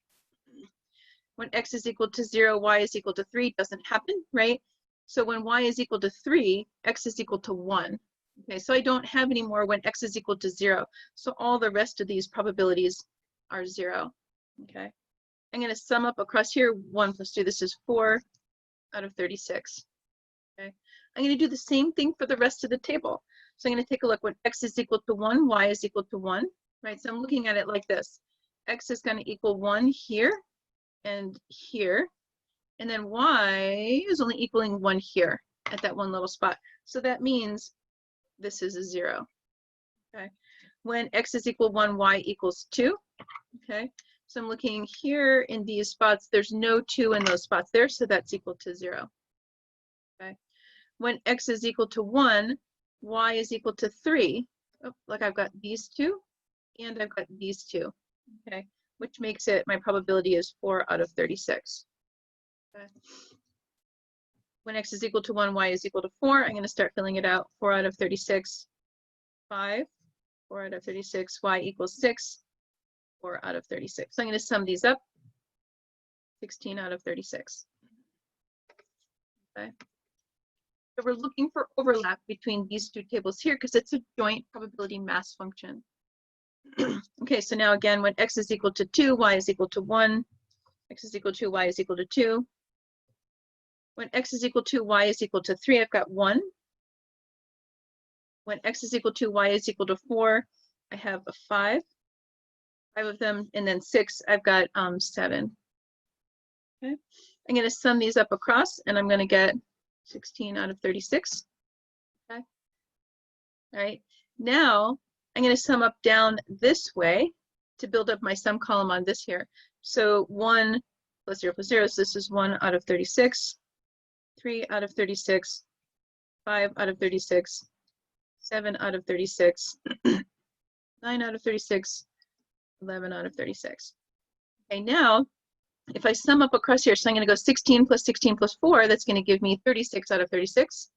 S1: When x is equal to 0, y is equal to 3 doesn't happen, right? So when y is equal to 3, x is equal to 1. Okay, so I don't have any more when x is equal to 0. So all the rest of these probabilities are 0. Okay, I'm going to sum up across here 1 plus 2. This is 4 out of 36. Okay, I'm going to do the same thing for the rest of the table. So I'm going to take a look when x is equal to 1, y is equal to 1. Right, so I'm looking at it like this. X is going to equal 1 here and here. And then y is only equaling 1 here at that one little spot. So that means this is a 0. Okay. When x is equal 1, y equals 2. Okay. So I'm looking here in these spots. There's no 2 in those spots there, so that's equal to 0. Okay. When x is equal to 1, y is equal to 3. Oh, like I've got these 2, and I've got these 2. Okay. Which makes it, my probability is 4 out of 36. Okay. When x is equal to 1, y is equal to 4, I'm going to start filling it out. 4 out of 36, 5. 4 out of 36, y equals 6. 4 out of 36. So I'm going to sum these up. 16 out of 36. Okay. So we're looking for overlap between these two tables here because it's a joint probability mass function. Okay, so now again, when x is equal to 2, y is equal to 1. X is equal to, y is equal to 2. When x is equal to, y is equal to 3, I've got 1. When x is equal to, y is equal to 4, I have a 5. 5 of them, and then 6, I've got 7. Okay, I'm going to sum these up across, and I'm going to get 16 out of 36. Okay, all right. Now I'm going to sum up down this way to build up my sum column on this here. So 1 plus 0 plus 0, so this is 1 out of 36. 3 out of 36, 5 out of 36, 7 out of 36, 9 out of 36, 11 out of 36. Okay, now if I sum up across here, so I'm going to go 16 plus 16 plus 4, that's going to give me 36 out of 36,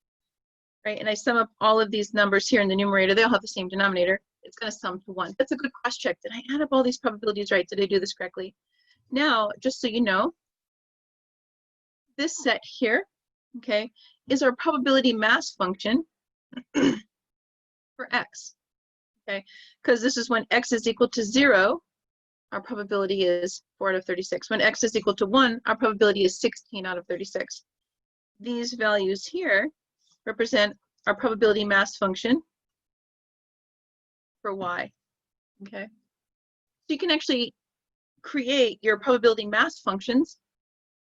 S1: right? And I sum up all of these numbers here in the numerator, they all have the same denominator. It's going to sum to 1. That's a good cross check. Did I add up all these probabilities right? Did I do this correctly? Now, just so you know, this set here, okay, is our probability mass function for x, okay? Because this is when x is equal to 0, our probability is 4 out of 36. When x is equal to 1, our probability is 16 out of 36. These values here represent our probability mass function for y, okay? So you can actually create your probability mass functions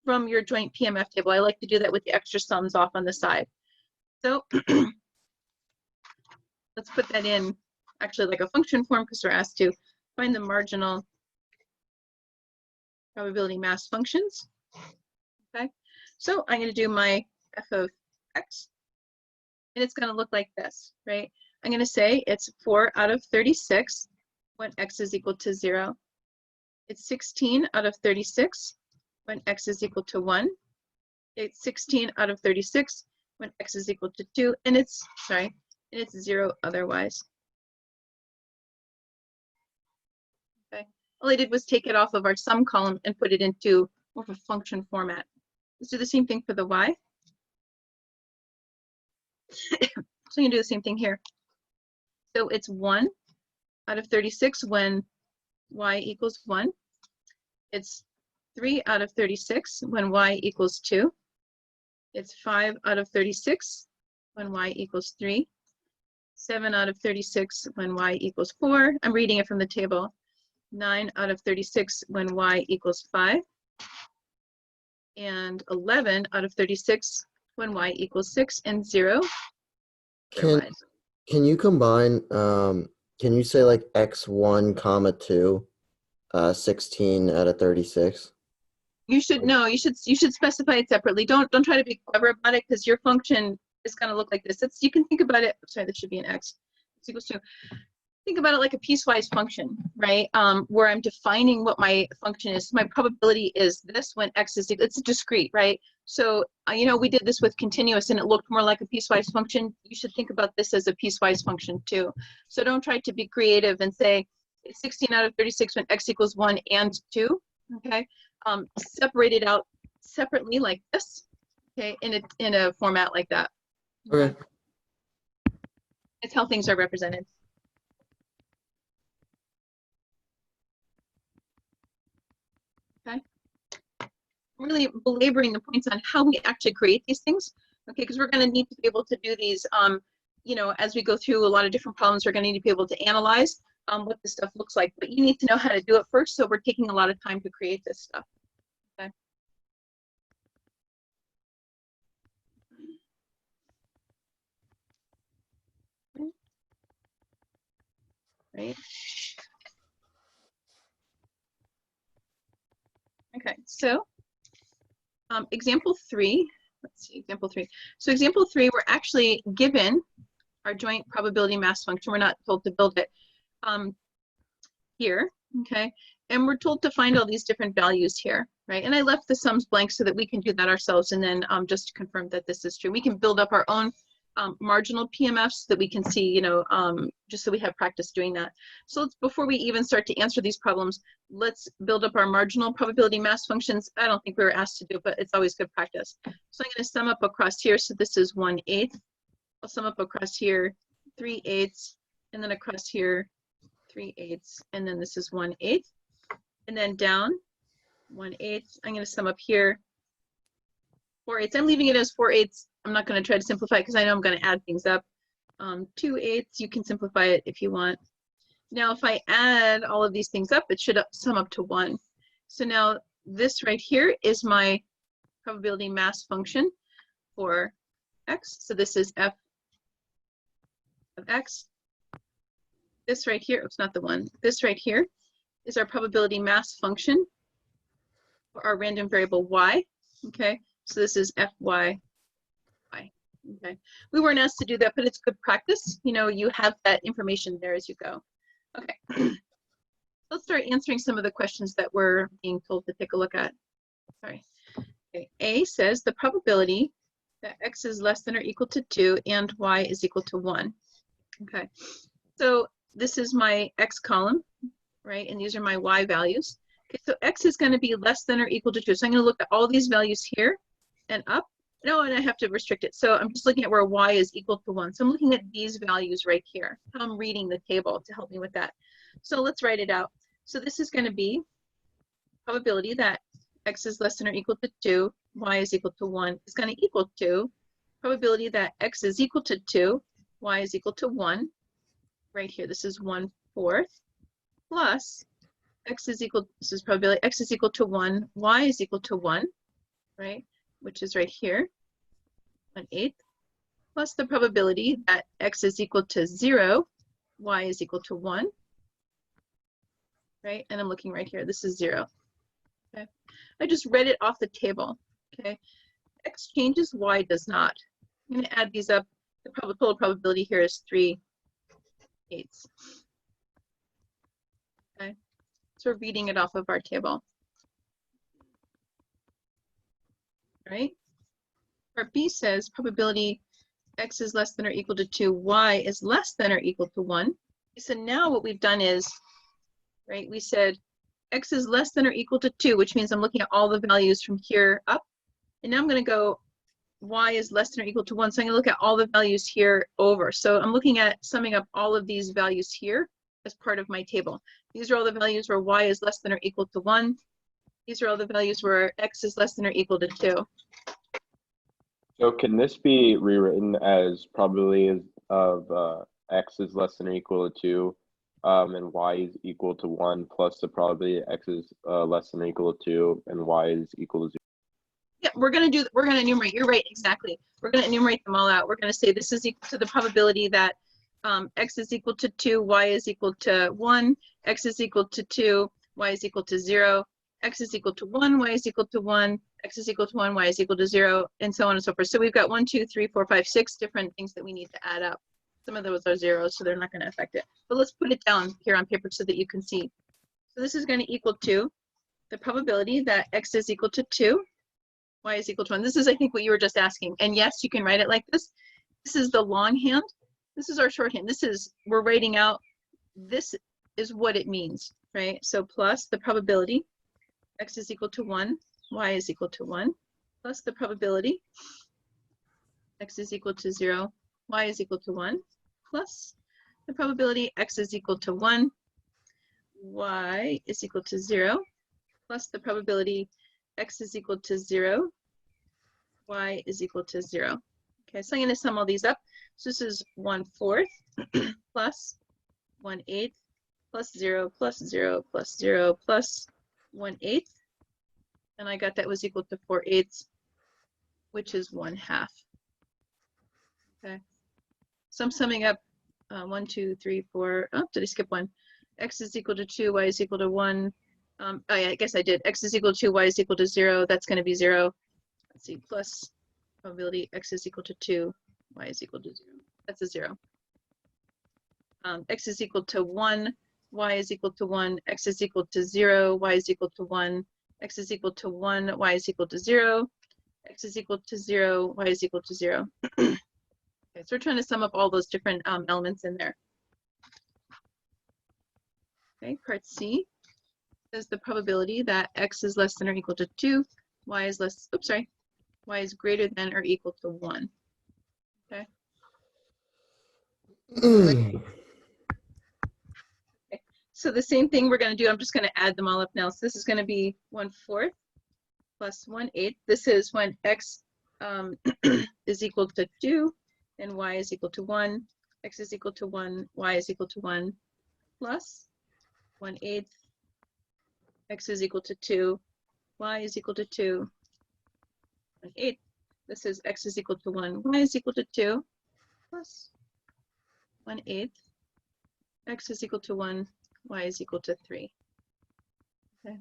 S1: from your joint PMF table. I like to do that with the extra sums off on the side. So let's put that in actually like a function form because we're asked to find the marginal probability mass functions. Okay, so I'm going to do my f of x, and it's going to look like this, right? I'm going to say it's 4 out of 36 when x is equal to 0. It's 16 out of 36 when x is equal to 1. It's 16 out of 36 when x is equal to 2, and it's 0 otherwise. Okay, all I did was take it off of our sum column and put it into more of a function format. Let's do the same thing for the y. So you can do the same thing here. So it's 1 out of 36 when y equals 1. It's 3 out of 36 when y equals 2. It's 5 out of 36 when y equals 3. 7 out of 36 when y equals 4. I'm reading it from the table. 9 out of 36 when y equals 5. And 11 out of 36 when y equals 6, and 0 otherwise.
S4: Can you combine, can you say like x1 comma 2, 16 out of 36?
S1: You should know. You should specify it separately. Don't try to be clever about it because your function is going to look like this. You can think about it. Sorry, that should be an x. It's equals to. Think about it like a piecewise function, right? Where I'm defining what my function is. My probability is this when x is equal. It's a discrete, right? So you know, we did this with continuous and it looked more like a piecewise function. You should think about this as a piecewise function too. So don't try to be creative and say it's 16 out of 36 when x equals 1 and 2. Okay. Separate it out separately like this, okay, in a format like that.
S4: Okay.
S1: It's how things are represented. Okay. I'm really belaboring the points on how we actually create these things, okay, because we're going to need to be able to do these, you know, as we go through a lot of different problems, we're going to need to be able to analyze what this stuff looks like, but you need to know how to do it first, so we're taking a lot of time to create this stuff. Okay. Right. Okay, so example 3, let's see, example 3. So example 3, we're actually given our joint probability mass function. We're not told to build it here, okay? And we're told to find all these different values here, right? And I left the sums blank so that we can do that ourselves and then just to confirm that this is true. We can build up our own marginal PMFs so that we can see, you know, just so we have practice doing that. So let's, before we even start to answer these problems, let's build up our marginal probability mass functions. I don't think we were asked to do it, but it's always good practice. So I'm going to sum up across here. So this is 1/8. I'll sum up across here 3/8, and then across here 3/8, and then this is 1/8, and then down 1/8. I'm going to sum up here 4/8. I'm leaving it as 4/8. I'm not going to try to simplify it because I know I'm going to add things up. 2/8. You can simplify it if you want. Now, if I add all of these things up, it should sum up to 1. So now this right here is my probability mass function for x. So this is f of x. This right here, it's not the one. This right here is our probability mass function for our random variable y. Okay, so this is fy. Okay, we weren't asked to do that, but it's good practice. You know, you have that information there as you go. Okay, let's start answering some of the questions that we're being told to take a look at. Sorry. Okay. A says the probability that x is less than or equal to 2 and y is equal to 1. Okay, so this is my x column, right? And these are my y values. Okay, so x is going to be less than or equal to 2. So I'm going to look at all these values here and up. No, and I have to restrict it. So I'm just looking at where y is equal to 1. So I'm looking at these values right here. I'm reading the table to help me with that. So let's write it out. So this is going to be probability that x is less than or equal to 2, y is equal to 1 is going to equal to probability that x is equal to 2, y is equal to 1. Right here, this is 1/4 plus x is equal, this is probability, x is equal to 1, y is equal to 1, right? Which is right here, 1/8, plus the probability that x is equal to 0, y is equal to 1, right? And I'm looking right here, this is 0. Okay, I just read it off the table. Okay, x changes, y does not. I'm going to add these up. The total probability here is 3/8. Okay, so we're reading it off of our table. Right? Part B says probability x is less than or equal to 2, y is less than or equal to 1. So now what we've done is, right, we said x is less than or equal to 2, which means I'm looking at all the values from here up. And now I'm going to go y is less than or equal to 1. So I'm going to look at all the values here over. So I'm looking at summing up all of these values here as part of my table. These are all the values where y is less than or equal to 1. These are all the values where x is less than or equal to 2.
S3: So can this be rewritten as probability of x is less than or equal to 2 and y is equal to 1 plus the probability x is less than or equal to 2 and y is equal to 0?
S1: Yeah, we're going to enumerate. You're right, exactly. We're going to enumerate them all out. We're going to say this is equal to the probability that x is equal to 2, y is equal to 1, x is equal to 2, y is equal to 0, x is equal to 1, y is equal to 1, x is equal to 1, y is equal to 0, and so on and so forth. So we've got 1, 2, 3, 4, 5, 6 different things that we need to add up. Some of those are zeros, so they're not going to affect it. But let's put it down here on paper so that you can see. So this is going to equal to the probability that x is equal to 2, y is equal to 1. This is, I think, what you were just asking. And yes, you can write it like this. This is the longhand. This is our shorthand. This is, we're writing out, this is what it means, right? So plus the probability, x is equal to 1, y is equal to 1, plus the probability, x is equal to 0, y is equal to 1, plus the probability, x is equal to 1, y is equal to 0, plus the probability, x is equal to 0, y is equal to 0. Okay, so I'm going to sum all these up. So this is 1/4 plus 1/8 plus 0 plus 0 plus 0 plus 1/8. And I got that was equal to 4/8, which is 1/2. Okay, so I'm summing up 1, 2, 3, 4. Oh, did I skip one? X is equal to 2, y is equal to 1. Oh, yeah, I guess I did. X is equal to 2, y is equal to 0. That's going to be 0. Let's see, plus probability x is equal to 2, y is equal to 0. That's a 0. X is equal to 1, y is equal to 1, x is equal to 0, y is equal to 1, x is equal to 1, y is equal to 0, x is equal to 0, y is equal to 0. Okay, so we're trying to sum up all those different elements in there. Okay, part C is the probability that x is less than or equal to 2, y is less, oops, sorry, y is greater than or equal to 1. Okay. So the same thing we're going to do, I'm just going to add them all up now. So this is going to be 1/4 plus 1/8. This is when x is equal to 2 and y is equal to 1. X is equal to 1, y is equal to 1, plus 1/8. X is equal to 2, y is equal to 2, 1/8. This is x is equal to 1, y is equal to 2, plus 1/8. X is equal to 1, y is equal to 3. Okay.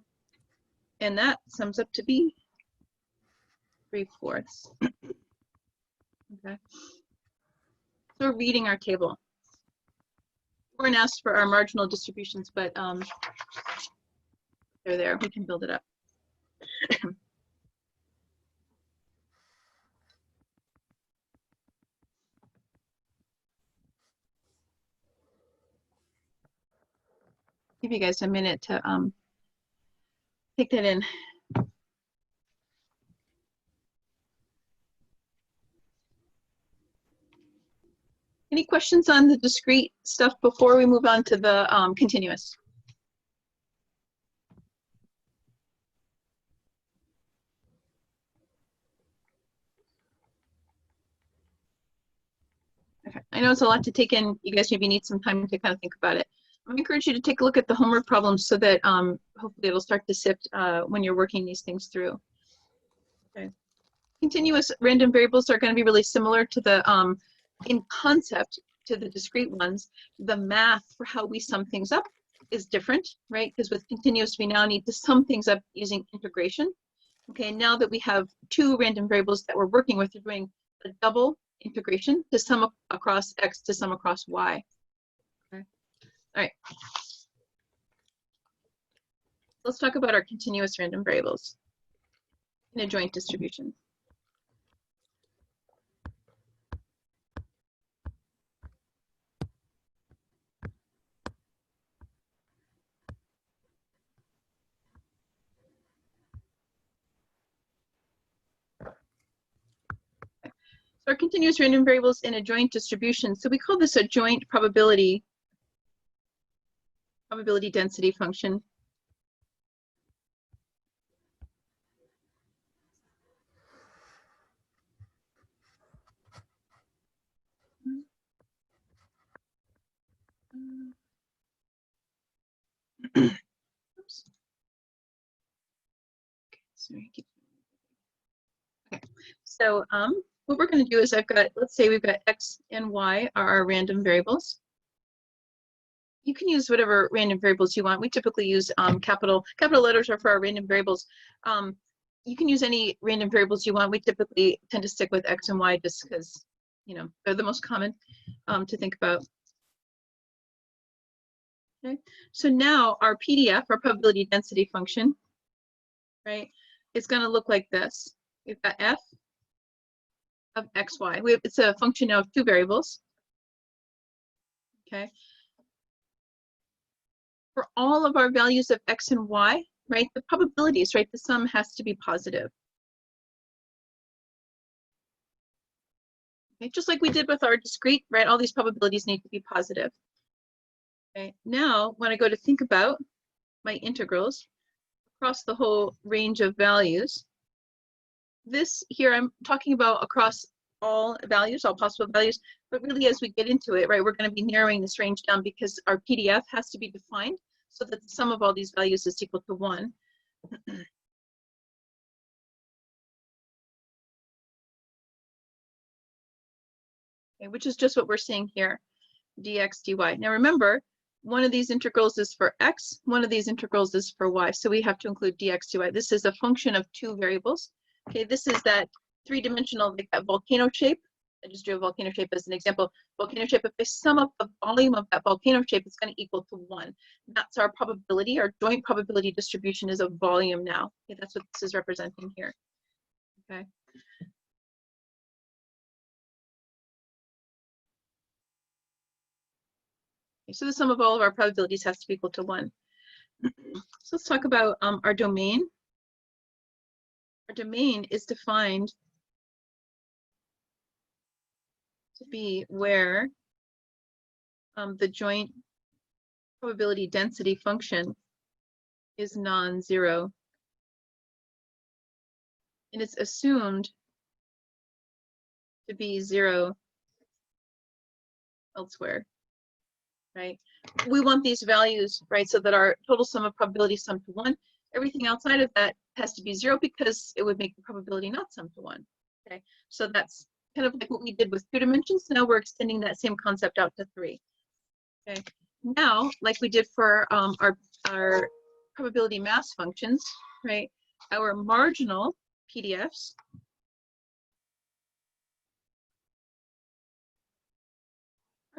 S1: And that sums up to be 3/4. Okay. So we're reading our table. We weren't asked for our marginal distributions, but they're there. We can build it up. Give you guys a minute to take that in. Any questions on the discrete stuff before we move on to the continuous? Okay. I know it's a lot to take in. You guys maybe need some time to kind of think about it. I encourage you to take a look at the homework problems so that hopefully it'll start to sift when you're working these things through. Okay. Continuous random variables are going to be really similar to the, in concept, to the discrete ones. The math for how we sum things up is different, right? Because with continuous, we now need to sum things up using integration. Okay, now that we have two random variables that we're working with, we're doing a double integration to sum up across x to sum across y. Okay. All right. Let's talk about our continuous random variables in a joint distribution. So our continuous random variables in a joint distribution. So we call this a joint probability density function. Oops. Okay, sorry. Okay, so what we're going to do is let's say we've got x and y are our random variables. You can use whatever random variables you want. We typically use capital letters are for our random variables. You can use any random variables you want. We typically tend to stick with x and y just because, you know, they're the most common to think about. Okay, so now our PDF, our probability density function, right, is going to look like this. We've got f of x, y. It's a function now of two variables. Okay. For all of our values of x and y, right, the probabilities, right, the sum has to be positive. Okay, just like we did with our discrete, right, all these probabilities need to be positive. Okay, now when I go to think about my integrals across the whole range of values, this here I'm talking about across all values, all possible values, but really as we get into it, right, we're going to be narrowing this range down because our PDF has to be defined so that the sum of all these values is equal to 1. Okay, which is just what we're seeing here, dx dy. Now remember, one of these integrals is for x, one of these integrals is for y, so we have to include dx dy. This is a function of two variables. Okay, this is that three-dimensional, like that volcano shape. I just drew a volcano shape as an example. Volcano shape, if I sum up the volume of that volcano shape, it's going to equal to 1. That's our probability. Our joint probability distribution is a volume now. Okay, that's what this is representing here. Okay. So the sum of all of our probabilities has to be equal to 1. So let's talk about our domain. Our domain is defined to be where the joint probability density function is non-zero. And it's assumed to be 0 elsewhere, right? We want these values, right, so that our total sum of probabilities sum to 1. Everything outside of that has to be 0 because it would make the probability not sum to 1. Okay, so that's kind of like what we did with 2 dimensions. Now we're extending that same concept out to 3. Okay, now like we did for our probability mass functions, right? Our marginal PDFs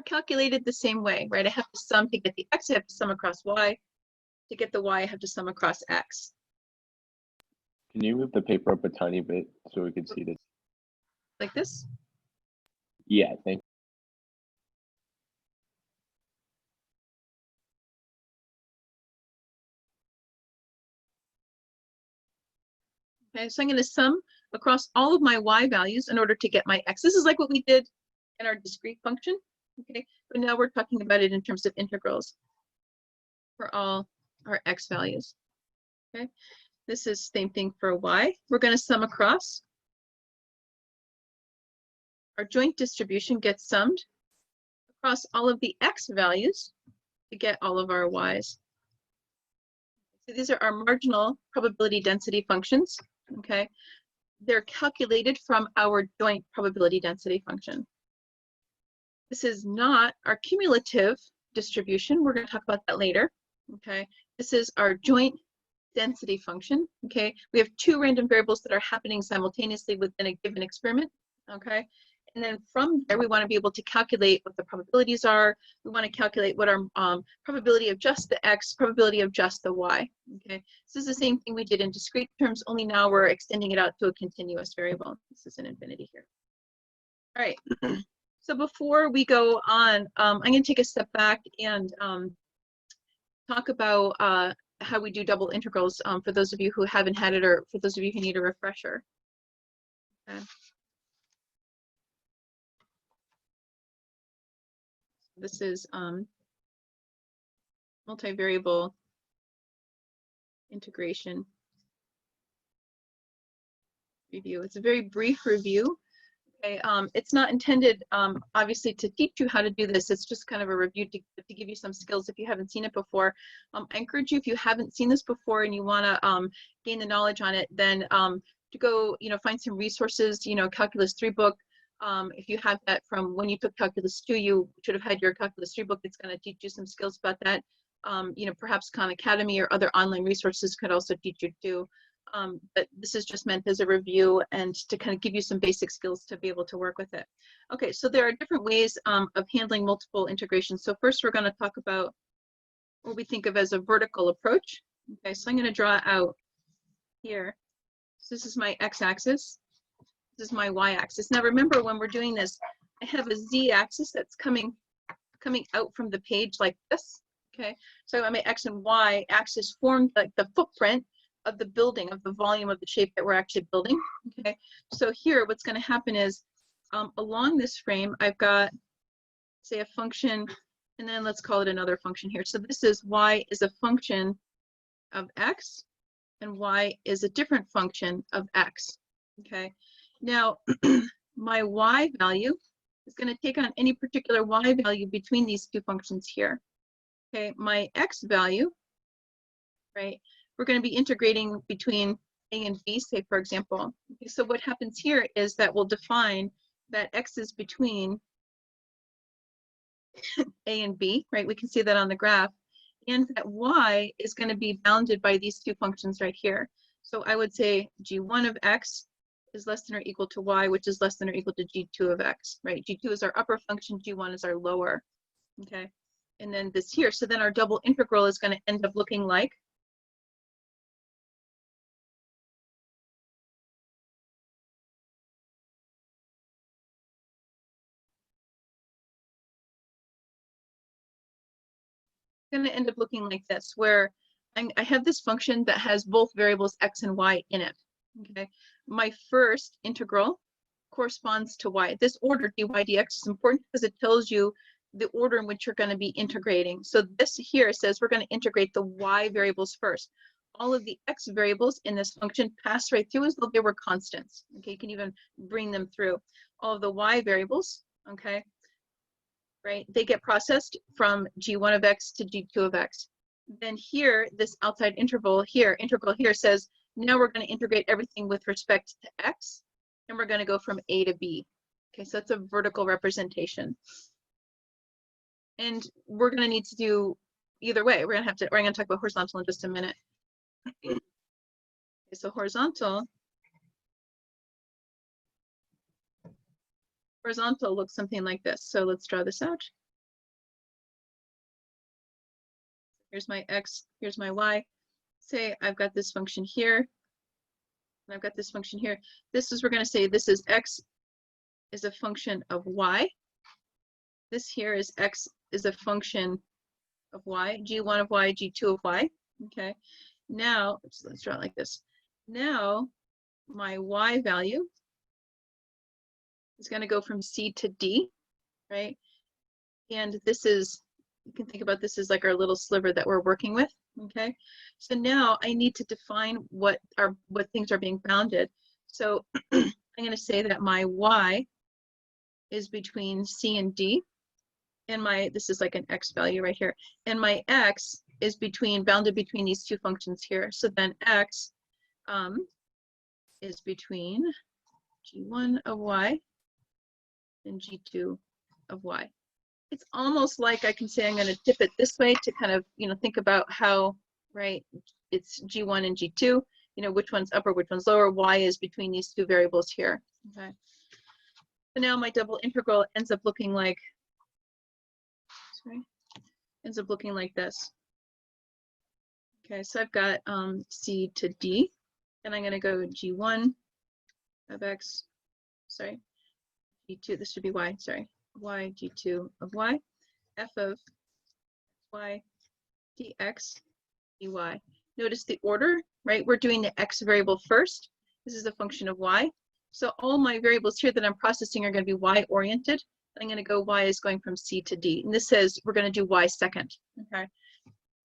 S1: are calculated the same way, right? I have to sum to get the x, I have to sum across y. To get the y, I have to sum across x.
S3: Can you move the paper up a tiny bit so we can see this?
S1: Like this.
S3: Yeah, thank
S1: Okay, so I'm going to sum across all of my y values in order to get my x. This is like what we did in our discrete function. Okay, but now we're talking about it in terms of integrals for all our x values. Okay, this is same thing for y. We're going to sum across. Our joint distribution gets summed across all of the x values to get all of our y's. So these are our marginal probability density functions. Okay, they're calculated from our joint probability density function. This is not our cumulative distribution. We're going to talk about that later. Okay, this is our joint density function. Okay, we have two random variables that are happening simultaneously within a given experiment. Okay, and then from there we want to be able to calculate what the probabilities are. We want to calculate what our probability of just the x, probability of just the y. Okay, this is the same thing we did in discrete terms, only now we're extending it out to a continuous variable. This is an infinity here. All right. So before we go on, I'm going to take a step back and talk about how we do double integrals for those of you who haven't had it, or for those of you who need a refresher. Okay. This is multivariable integration review. It's a very brief review. Okay, it's not intended, obviously, to teach you how to do this. It's just kind of a review to give you some skills if you haven't seen it before. I encourage you, if you haven't seen this before and you want to gain the knowledge on it, then to go, find some resources. Calculus 3 book. If you have that from when you took Calculus 2, you should have had your Calculus 3 book. It's going to teach you some skills about that. Perhaps Khan Academy or other online resources could also teach you too. But this is just meant as a review and to kind of give you some basic skills to be able to work with it. Okay, so there are different ways of handling multiple integrations. So first we're going to talk about what we think of as a vertical approach. Okay, so I'm going to draw out here. So this is my x-axis. This is my y-axis. Now remember, when we're doing this, I have a z-axis that's coming out from the page like this. Okay, so my x and y axis form the footprint of the building, of the volume of the shape that we're actually building. Okay, so here what's going to happen is along this frame I've got, say, a function, and then let's call it another function here. So this is y is a function of x, and y is a different function of x. Okay, now my y value is going to take on any particular y value between these two functions here. Okay, my x value, right, we're going to be integrating between a and b, say, for example. Okay, so what happens here is that we'll define that x is between a and b, right? We can see that on the graph. And that y is going to be bounded by these two functions right here. So I would say g1 of x is less than or equal to y, which is less than or equal to g2 of x, right? g2 is our upper function, g1 is our lower, okay? And then this here, so then our double integral is going to end up looking like this, where I have this function that has both variables x and y in it. Okay, my first integral corresponds to y. This order dy dx is important because it tells you the order in which you're going to be integrating. So this here says we're going to integrate the y variables first. All of the x variables in this function pass right through as though they were constants. Okay, you can even bring them through. All of the y variables, okay, right, they get processed from g1 of x to g2 of x. Then here, this outside integral here says, now we're going to integrate everything with respect to x, and we're going to go from a to b. Okay, so that's a vertical representation. And we're going to need to do either way. We're going to talk about horizontal in just a minute. Okay, so horizontal looks something like this. So let's draw this out. Here's my x, here's my y. Say I've got this function here, and I've got this function here. This is, we're going to say this is x is a function of y. This here is x is a function of y, g1 of y, g2 of y. Okay, now let's draw it like this. Now my y value is going to go from c to d, right? And this is, you can think about this as like our little sliver that we're working with. Okay, so now I need to define what things are being bounded. So I'm going to say that my y is between c and d, and this is like an x value right here, and my x is bounded between these two functions here. So then x is between g1 of y and g2 of y. It's almost like I can say I'm going to tip it this way to kind of, think about how, right, it's g1 and g2, which one's upper, which one's lower, y is between these two variables here. Okay. So now my double integral ends up looking like this. Okay, so I've got c to d, and I'm going to go g1 of x, sorry, g2, this should be y, sorry, y, g2 of y, f of y, dx, dy. Notice the order, right? We're doing the x variable first. This is a function of y. So all my variables here that I'm processing are going to be y-oriented. I'm going to go y is going from c to d. And this says we're going to do y second. Okay.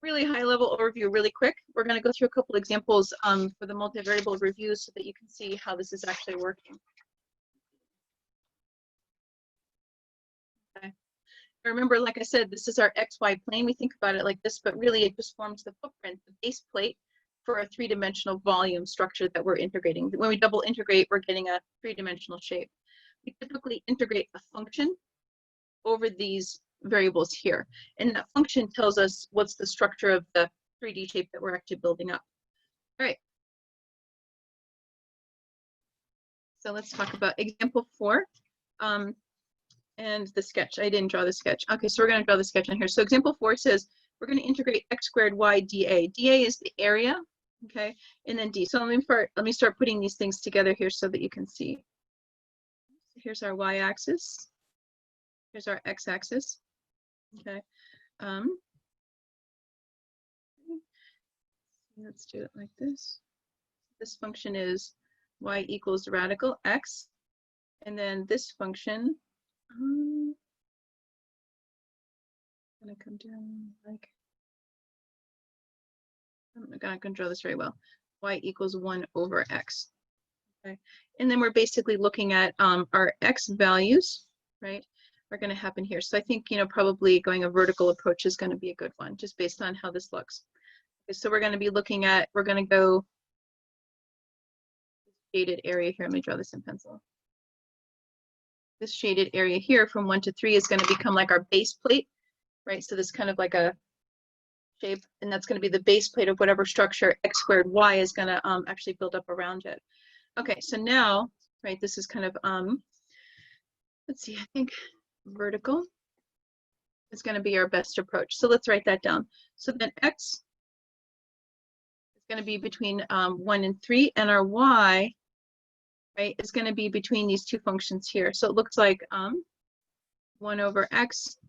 S1: Really high-level overview, really quick. We're going to go through a couple examples for the multivariable review so that you can see how this is actually working. Okay. Remember, like I said, this is our xy plane. We think about it like this, but really it just forms the footprint, the base plate for a three-dimensional volume structure that we're integrating. When we double integrate, we're getting a three-dimensional shape. We typically integrate a function over these variables here, and that function tells us what's the structure of the 3D shape that we're actually building up. All right. So let's talk about example 4 and the sketch. I didn't draw the sketch. Okay, so we're going to draw the sketch on here. So example 4 says we're going to integrate x squared y dA. dA is the area, okay, and then d. So let me start putting these things together here so that you can see. Here's our y-axis. Here's our x-axis. Okay. Let's do it like this. This function is y equals radical x, and then this function gonna come down like, I'm not gonna draw this very well. Y equals 1 over x. Okay, and then we're basically looking at our x values, right, are going to happen here. So I think, probably going a vertical approach is going to be a good one, just based on how this looks. Okay, so we're going to be looking at, we're going to go shaded area here. Let me draw this in pencil. This shaded area here from 1 to 3 is going to become like our base plate, right? So this kind of like a shape, and that's going to be the base plate of whatever structure x squared y is going to actually build up around it. Okay, so now, right, this is kind of, let's see, I think vertical is going to be our best approach. So let's write that down. So then x is going to be between 1 and 3, and our y, right, is going to be between these two functions here. So it looks like 1 over x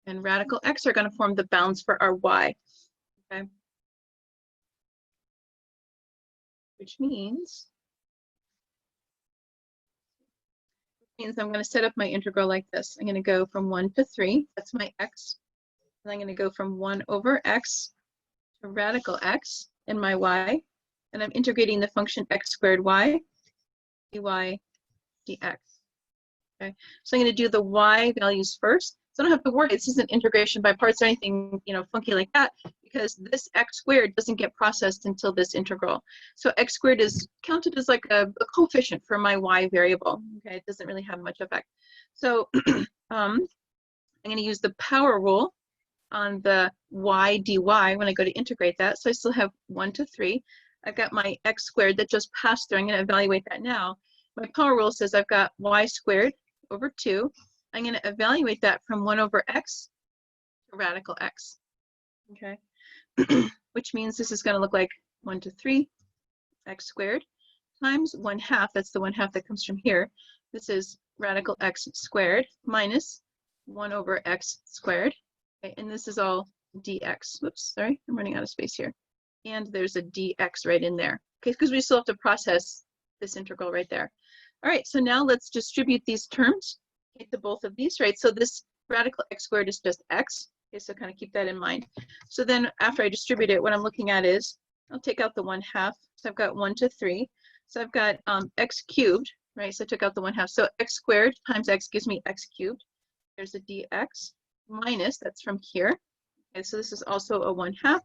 S1: and radical x are going to form the bounds for our y. Okay, which means I'm going to set up my integral like this. I'm going to go from 1 to 3. That's my x. And I'm going to go from 1 over x to radical x in my y. And I'm integrating the function x squared y dy dx. Okay. So I'm going to do the y values first. So I don't have to worry. This isn't integration by parts or anything, funky like that, because this x squared doesn't get processed until this integral. So x squared is counted as like a coefficient for my y variable. Okay, it doesn't really have much effect. So I'm going to use the power rule on the y dy when I go to integrate that. So I still have 1 to 3. I've got my x squared that just passed through. I'm going to evaluate that now. My power rule says I've got y squared over 2. I'm going to evaluate that from 1 over x to radical x. okay? Which means this is going to look like 1 to 3 x squared times 1/2, that's the 1/2 that comes from here. This is radical x squared minus 1 over x squared, okay? And this is all dx. Whoops, sorry, I'm running out of space here. And there's a dx right in there, okay? Because we still have to process this integral right there. All right, so now let's distribute these terms to both of these, right? So this radical x squared is just x, okay? So kind of keep that in mind. So then after I distribute it, what I'm looking at is, I'll take out the 1/2, so I've got 1 to 3. So I've got x cubed, right? So I took out the 1/2. So x squared times x gives me x cubed. There's a dx minus, that's from here. Okay, so this is also a 1/2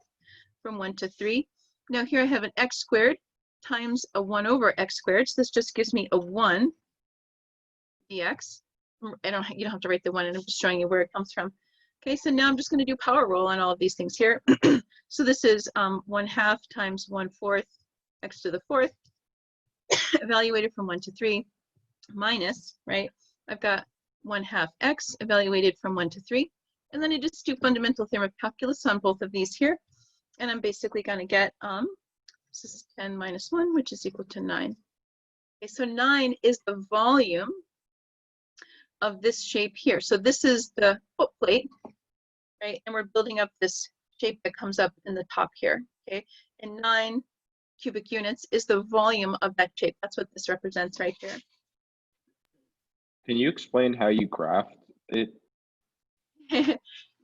S1: from 1 to 3. Now here I have an x squared times a 1 over x squared. So this just gives me a 1 dx. You don't have to write the 1, and I'm just showing you where it comes from. Okay, so now I'm just going to do power roll on all of these things here. So this is 1/2 times 1/4 x to the 4th, evaluated from 1 to 3, minus, right? I've got 1/2 x evaluated from 1 to 3. And then I just do fundamental theorem of calculus on both of these here. And I'm basically going to get, this is 10 minus 1, which is equal to 9. Okay, so 9 is the volume of this shape here. So this is the foot plate, right? And we're building up this shape that comes up in the top here, okay? And 9 cubic units is the volume of that shape. That's what this represents right here.
S3: Can you explain how you graphed it?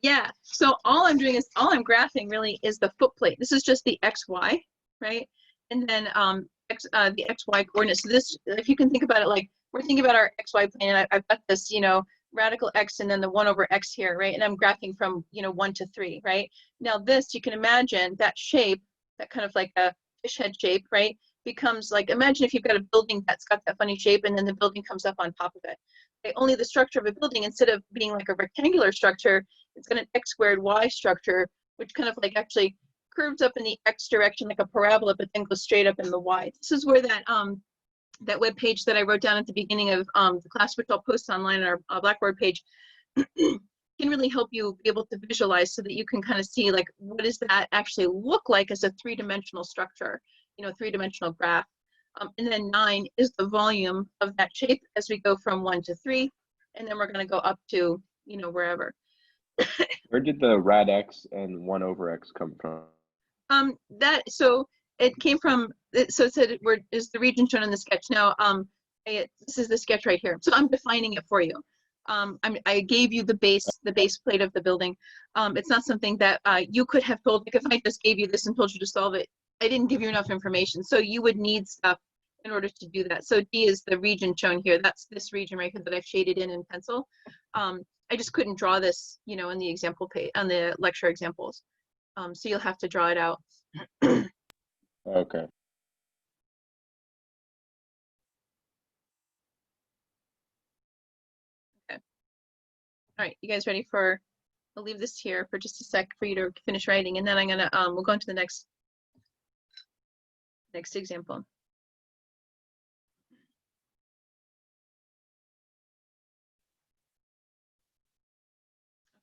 S1: Yeah, so all I'm graphing really is the foot plate. This is just the xy, right? And then the xy coordinates. So this, if you can think about it like, we're thinking about our xy plane, and I've got this, radical x and then the 1 over x here, right? And I'm graphing from, 1 to 3, right? Now this, you can imagine that shape, that kind of like a fish head shape, right? Becomes like, imagine if you've got a building that's got that funny shape and then the building comes up on top of it. Okay? Only the structure of a building, instead of being like a rectangular structure, it's got an x squared y structure, which kind of like actually curves up in the x direction like a parabola, but then goes straight up in the y. This is where that that web page that I wrote down at the beginning of the class, which I'll post online on our Blackboard page, can really help you be able to visualize so that you can kind of see like, what does that actually look like as a three-dimensional structure, three-dimensional graph. And then 9 is the volume of that shape as we go from 1 to 3, and then we're going to go up to, wherever.
S3: Where did the rad x and 1 over x come from?
S1: So it came from, so it said where is the region shown in the sketch. Now, this is the sketch right here. So I'm defining it for you. I gave you the base plate of the building. It's not something that you could have told, like if I just gave you this and told you to solve it, I didn't give you enough information. So you would need stuff in order to do that. So D is the region shown here. That's this region right here that I've shaded in pencil. I just couldn't draw this, in the example page, on the lecture examples. So you'll have to draw it out.
S3: Okay.
S1: All right, you guys ready for, I'll leave this here for just a sec for you to finish writing, and then I'm gonna, we'll go into the next example.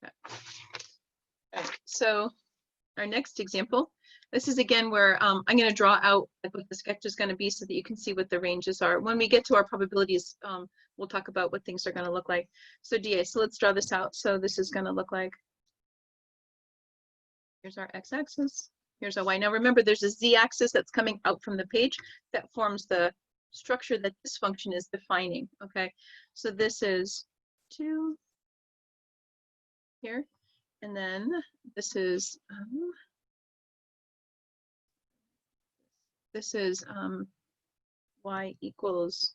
S1: Okay. All right, so our next example, this is again where I'm going to draw out like what the sketch is going to be so that you can see what the ranges are. When we get to our probabilities, we'll talk about what things are going to look like. So DA, so let's draw this out. So this is going to look like, here's our x-axis, here's our y. Now remember, there's a z-axis that's coming out from the page that forms the structure that this function is defining, okay? So this is 2 here, and then this is y equals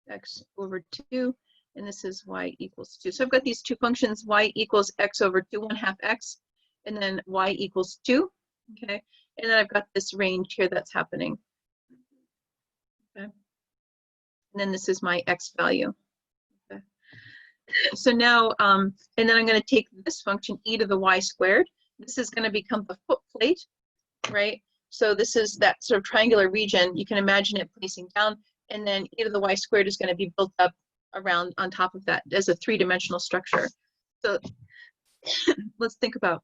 S1: x over 2, and this is y equals 2. So I've got these two functions, y equals x over 2, 1/2 x, and then y equals 2, okay? And then I've got this range here that's happening, okay? And then this is my x value, okay? So now, and then I'm going to take this function, e to the y squared. This is going to become the foot plate, right? So this is that sort of triangular region. You can imagine it placing down, and then e to the y squared is going to be built up around on top of that as a three-dimensional structure. So let's think about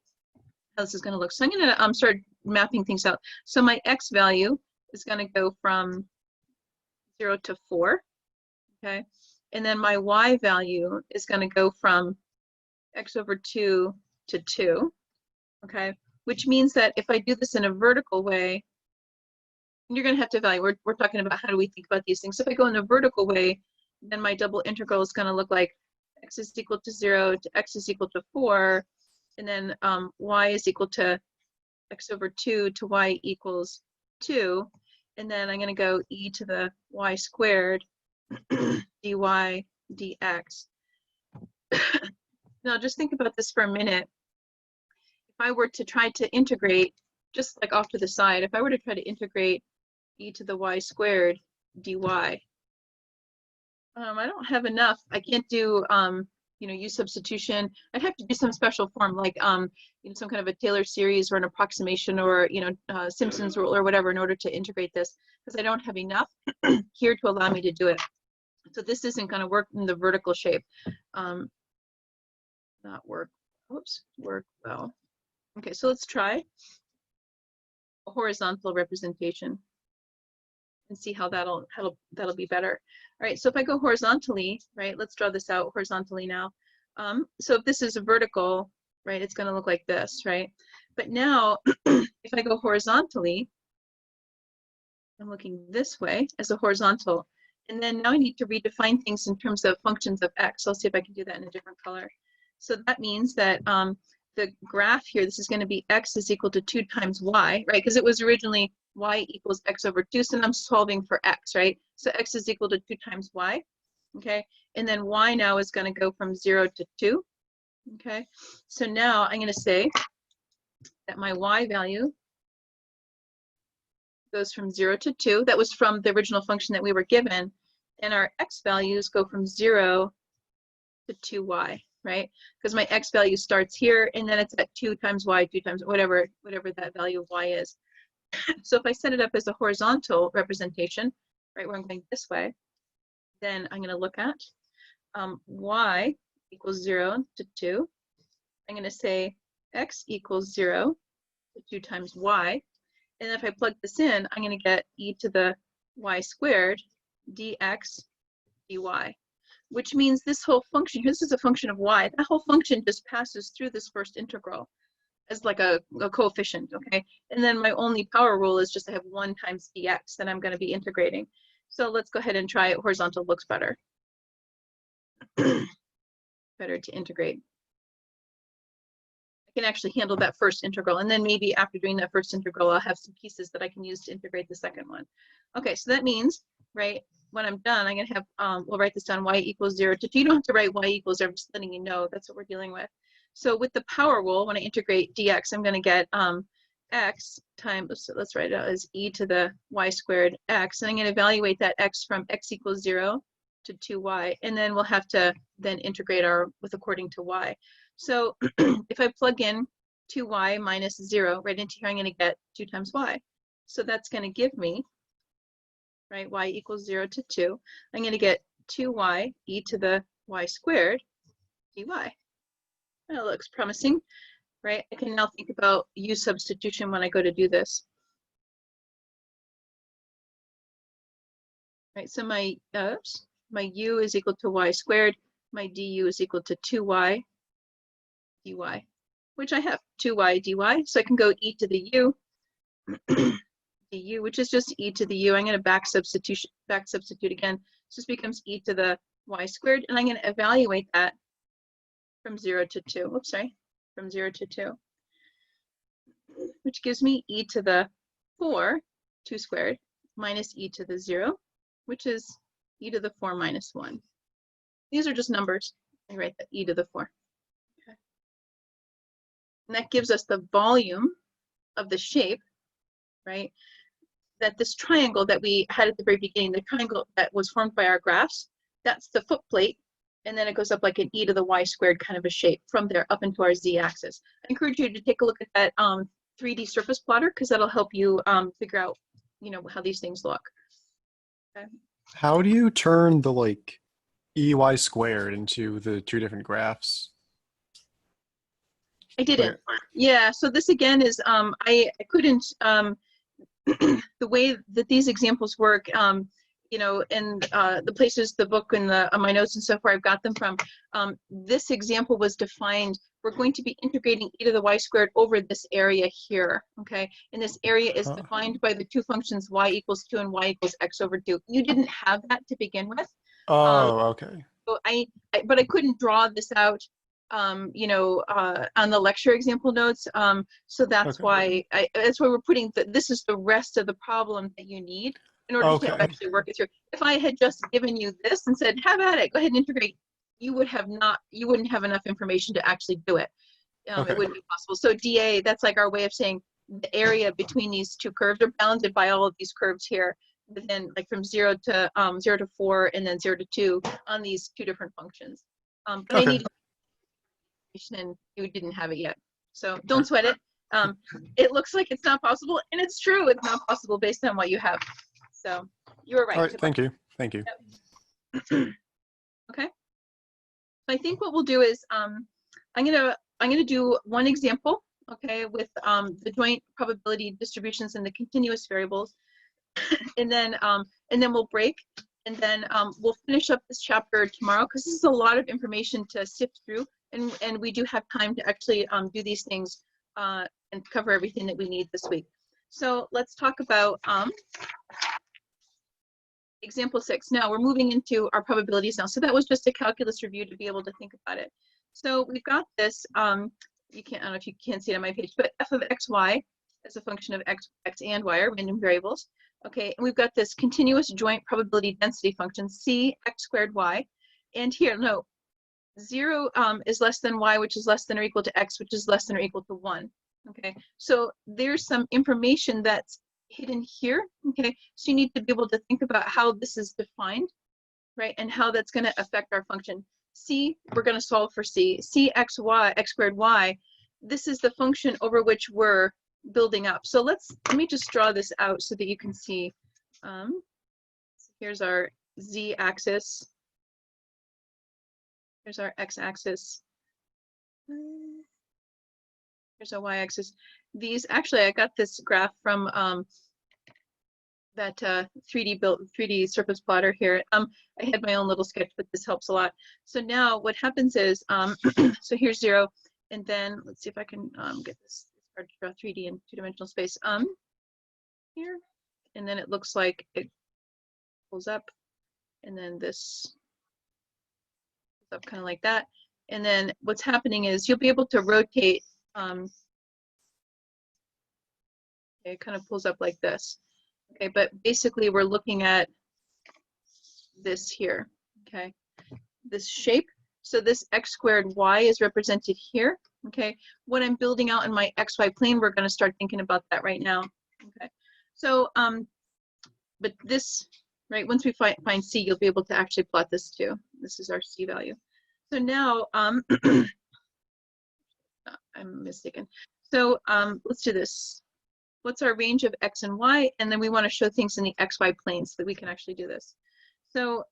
S1: how this is going to look. So I'm going to start mapping things out. So my x value is going to go from 0 to 4, okay? And then my y value is going to go from x over 2 to 2, okay? Which means that if I do this in a vertical way, you're going to have to evaluate. We're talking about how do we think about these things. So if I go in a vertical way, then my double integral is going to look like x is equal to 0 to x is equal to 4, and then y is equal to x over 2 to y equals 2, and then I'm going to go e to the y squared dy dx. Now just think about this for a minute. If I were to try to integrate, just like off to the side, if I were to try to integrate e to the y squared dy, I don't have enough. I can't do, use substitution. I'd have to do some special form, like, some kind of a Taylor series or an approximation or, Simpson's rule or whatever in order to integrate this, because I don't have enough here to allow me to do it. So this isn't going to work in the vertical shape. Not work. Whoops, work well. Okay, so let's try a horizontal representation and see how that'll be better. All right, so if I go horizontally, right, let's draw this out horizontally now. So if this is a vertical, right, it's going to look like this, right? But now, if I go horizontally, I'm looking this way as a horizontal, and then now I need to redefine things in terms of functions of x. I'll see if I can do that in a different color. So that means that the graph here, this is going to be x is equal to 2 times y, right? Because it was originally y equals x over 2, so I'm solving for x, right? So x is equal to 2 times y, okay? And then y now is going to go from 0 to 2, okay? So now I'm going to say that my y value goes from 0 to 2. That was from the original function that we were given. And our x values go from 0 to 2y, right? Because my x value starts here, and then it's at 2 times y, 2 times whatever that value of y is. So if I set it up as a horizontal representation, right, where I'm going this way, then I'm going to look at y equals 0 to 2. I'm going to say x equals 0 to 2 times y. And if I plug this in, I'm going to get e to the y squared dx dy, which means this whole function, this is a function of y, that whole function just passes through this first integral as like a coefficient, okay? And then my only power rule is just I have 1 times dx that I'm going to be integrating. So let's go ahead and try it. Horizontal looks better. Better to integrate. I can actually handle that first integral, and then maybe after doing that first integral, I'll have some pieces that I can use to integrate the second one. Okay, so that means, right, when I'm done, I'm going to have, we'll write this down, y equals 0 to 2. You don't have to write y equals 0, I'm just letting you know that's what we're dealing with. So with the power rule, when I integrate dx, I'm going to get x times, so let's write it out as e to the y squared x, and I'm going to evaluate that x from x equals 0 to 2y, and then we'll have to then integrate with according to y. So if I plug in 2y minus 0 right into here, I'm going to get 2 times y. So that's going to give me, right, y equals 0 to 2. I'm going to get 2y e to the y squared dy. That looks promising, right? I can now think about u substitution when I go to do this. Right, so my u is equal to y squared, my du is equal to 2y dy, which I have 2y dy, so I can go e to the u, du, which is just e to the u. I'm going to back substitute again. So this becomes e to the y squared, and I'm going to evaluate that from 0 to 2. Oops, sorry, from 0 to 2, which gives me e to the 4, 2 squared, minus e to the 0, which is e to the 4 minus 1. These are just numbers. I write that e to the 4. Okay. And that gives us the volume of the shape, right? That this triangle that we had at the very beginning, the triangle that was formed by our graphs, that's the foot plate, and then it goes up like an e to the y squared kind of a shape from there up into our z-axis. I encourage you to take a look at that 3D surface plotter, because that'll help you figure out, how these things look. Okay.
S2: How do you turn the EY squared into the two different graphs?
S1: I didn't.
S2: Okay.
S1: Yeah, so this again is, I couldn't, the way that these examples work, you know, and the places, the book and my notes and stuff where I've got them from, this example was defined, we're going to be integrating e to the y squared over this area here, okay? And this area is
S2: Huh.
S1: defined by the two functions y equals 2 and y equals x over 2. You didn't have that to begin with.
S2: Oh, okay.
S1: So but I couldn't draw this out, you know, on the lecture example notes. So that's
S2: Okay.
S1: why that's why we're putting this is the rest of the problem that you need in order
S2: Okay.
S1: to actually work it through. If I had just given you this and said, have at it, go ahead and integrate, you wouldn't have enough information to actually do it.
S2: Okay.
S1: It wouldn't be possible. So DA, that's like our way of saying the area between these two curves are bounded by all of these curves here, within like from 0 to 4 and then 0 to 2 on these two different functions. But I
S2: Okay.
S1: needed information and you didn't have it yet. So don't sweat it. It looks like it's not possible, and it's true. It's not possible based on what you have. So you were right.
S2: All right. Thank you. Thank you.
S1: Okay. So I think what we'll do is I'm gonna do one example, okay, with the joint probability distributions and the continuous variables, and then we'll break, and then we'll finish up this chapter tomorrow because this is a lot of information to sift through, and we do have time to actually do these things and cover everything that we need this week. So let's talk about example 6. Now we're moving into our probabilities now. So that was just a calculus review to be able to think about it. So we've got this, you can't, I don't know if you can see it on my page, but f of xy as a function of x and y are random variables. Okay, and we've got this continuous joint probability density function, c x squared y. And here, no, 0 is less than y, which is less than or equal to x, which is less than or equal to 1. Okay, so there's some information that's hidden here. Okay, so you need to be able to think about how this is defined, right, and how that's going to affect our function. C, we're going to solve for C. C x squared y, this is the function over which we're building up. So let me just draw this out so that you can see. Here's our z-axis. Here's our x-axis. Here's our y-axis. These, actually, I got this graph from that 3D surface plotter here. I had my own little sketch, but this helps a lot. So now what happens is, so here's 0, and then let's see if I can get this. It's hard to draw 3D in two-dimensional space. Here, and then it looks like it pulls up, and then this goes up kind of like that. And then what's happening is you'll be able to rotate. It kind of pulls up like this. Okay, but basically we're looking at this here, okay, this shape. So this x squared y is represented here, okay. What I'm building out in my xy plane, we're going to start thinking about that right now, okay. So, but this, right, once we find C, you'll be able to actually plot this too. This is our C value. So now, I'm mistaken. So let's do this. What's our range of x and y? And then we want to show things in the xy plane so that we can actually do this. So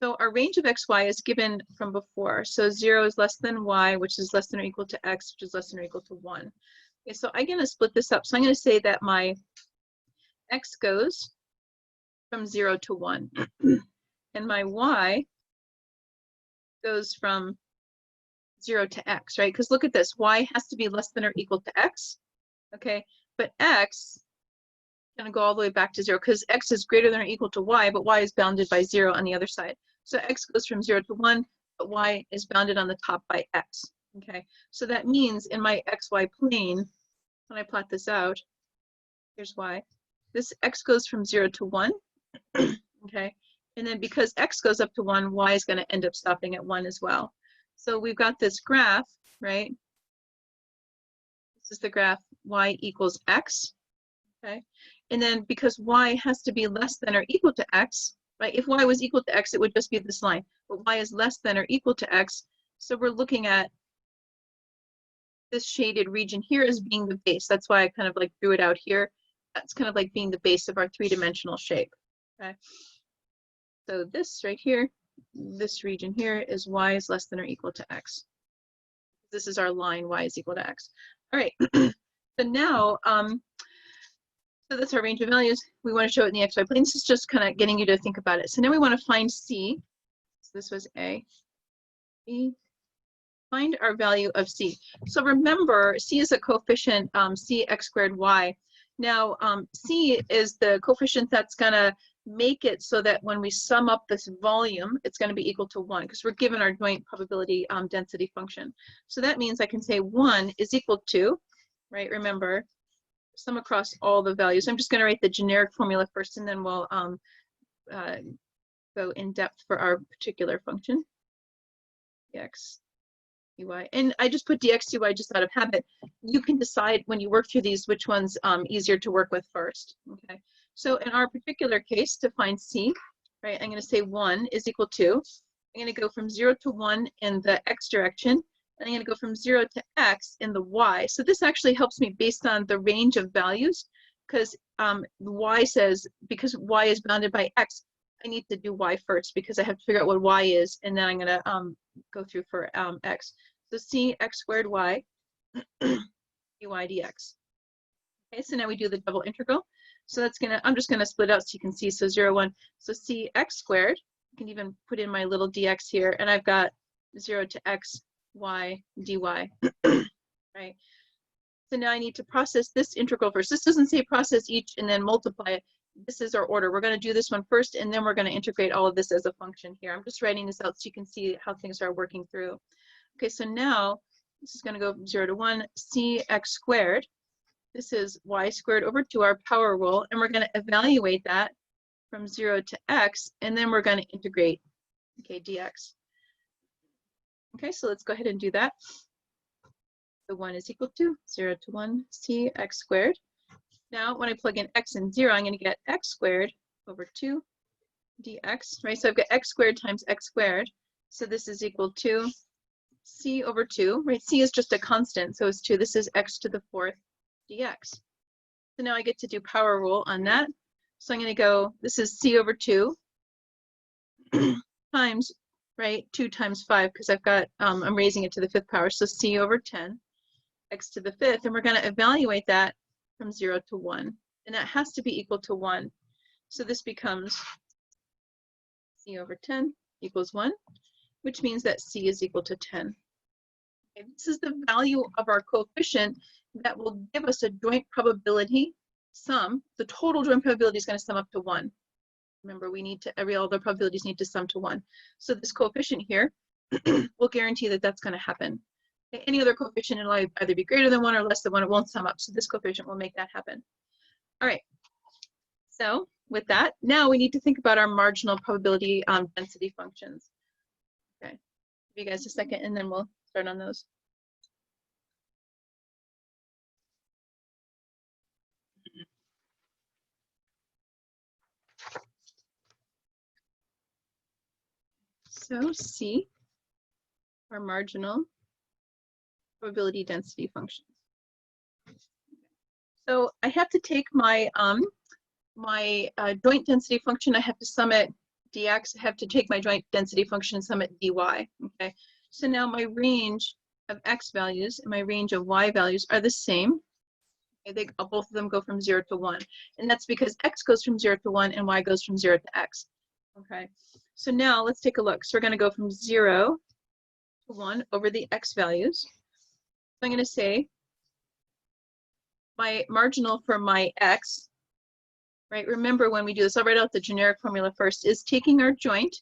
S1: our range of xy is given from before. So 0 is less than y, which is less than or equal to x, which is less than or equal to 1. Okay, so I'm going to split this up. So I'm going to say that my x goes from 0 to 1. And my y goes from 0 to x, right? Because look at this, y has to be less than or equal to x, okay? But x is going to go all the way back to 0 because x is greater than or equal to y, but y is bounded by 0 on the other side. So x goes from 0 to 1, but y is bounded on the top by x, okay? So that means in my xy plane, when I plot this out, here's y. This x goes from 0 to 1, okay? And then because x goes up to 1, y is going to end up stopping at 1 as well. So we've got this graph, right? This is the graph y equals x, okay? And then because y has to be less than or equal to x, right? If y was equal to x, it would just be this line. But y is less than or equal to x, so we're looking at this shaded region here as being the base. That's why I kind of like drew it out here. That's kind of like being the base of our three-dimensional shape, okay? So this right here, this region here is y is less than or equal to x. This is our line, y is equal to x. All right, so now, so that's our range of values. We want to show it in the xy plane. This is just kind of getting you to think about it. So now we want to find c. So this was a, b. Find our value of c. So remember, c is a coefficient, c x squared y. Now, c is the coefficient that's going to make it so that when we sum up this volume, it's going to be equal to 1 because we're given our joint probability density function. So that means I can say 1 is equal to, right, remember, sum across all the values. I'm just going to write the generic formula first, and then we'll go in depth for our particular function, dx dy. And I just put dx dy just out of habit. You can decide when you work through these which one's easier to work with first. Okay. So in our particular case, to find c, right, I'm going to say 1 is equal to, I'm going to go from 0 to 1 in the x direction, and I'm going to go from 0 to x in the y. So this actually helps me based on the range of values, because y says, because y is bounded by x, I need to do y first because I have to figure out what y is, and then I'm going to go through for x. So c x squared y dy dx. Okay, so now we do the double integral. So that's gonna, I'm just gonna split out so you can see, so 0, 1. So c x squared, I can even put in my little dx here, and I've got 0 to x y dy, right? So now I need to process this integral first. This doesn't say process each and then multiply it. This is our order. We're gonna do this one first, and then we're gonna integrate all of this as a function here. I'm just writing this out so you can see how things are working through. Okay, so now this is gonna go from 0 to 1, c x squared. This is y squared over 2r power rule, and we're going to evaluate that from 0 to x, and then we're going to integrate, okay, dx. Okay, so let's go ahead and do that. So 1 is equal to 0 to 1 c x squared. Now, when I plug in x and 0, I'm going to get x squared over 2 dx, right? So I've got x squared times x squared. So this is equal to c over 2, right? C is just a constant, so it's 2. This is x to the 4th dx. So now I get to do power rule on that. So I'm going to go, this is c over 2 times, right, 2 times 5, because I've got, I'm raising it to the 5th power, so c over 10, x to the 5th, and we're going to evaluate that from 0 to 1, and that has to be equal to 1. So this becomes c over 10 equals 1, which means that c is equal to 10. Okay, this is the value of our coefficient that will give us a joint probability sum. The total joint probability is going to sum up to 1. Remember, we need to, all the probabilities need to sum to 1. So this coefficient here will guarantee that that's going to happen. Okay, any other coefficient, it'll either be greater than 1 or less than 1. It won't sum up. So this coefficient will make that happen. All right. So with that, now we need to think about our marginal probability density functions. Okay. Give you guys a second, and then we'll start on those. So C, our marginal probability density functions. So I have to take my joint density function. I have to sum it dx. I have to take my joint density function and sum it dy. Okay. So now my range of x values and my range of y values are the same. Okay, both of them go from 0 to 1, and that's because x goes from 0 to 1 and y goes from 0 to x. Okay. So now let's take a look. So we're going to go from 0 to 1 over the x values. So I'm going to say my marginal for my x, right? Remember when we do this, I'll write out the generic formula first, is taking our joint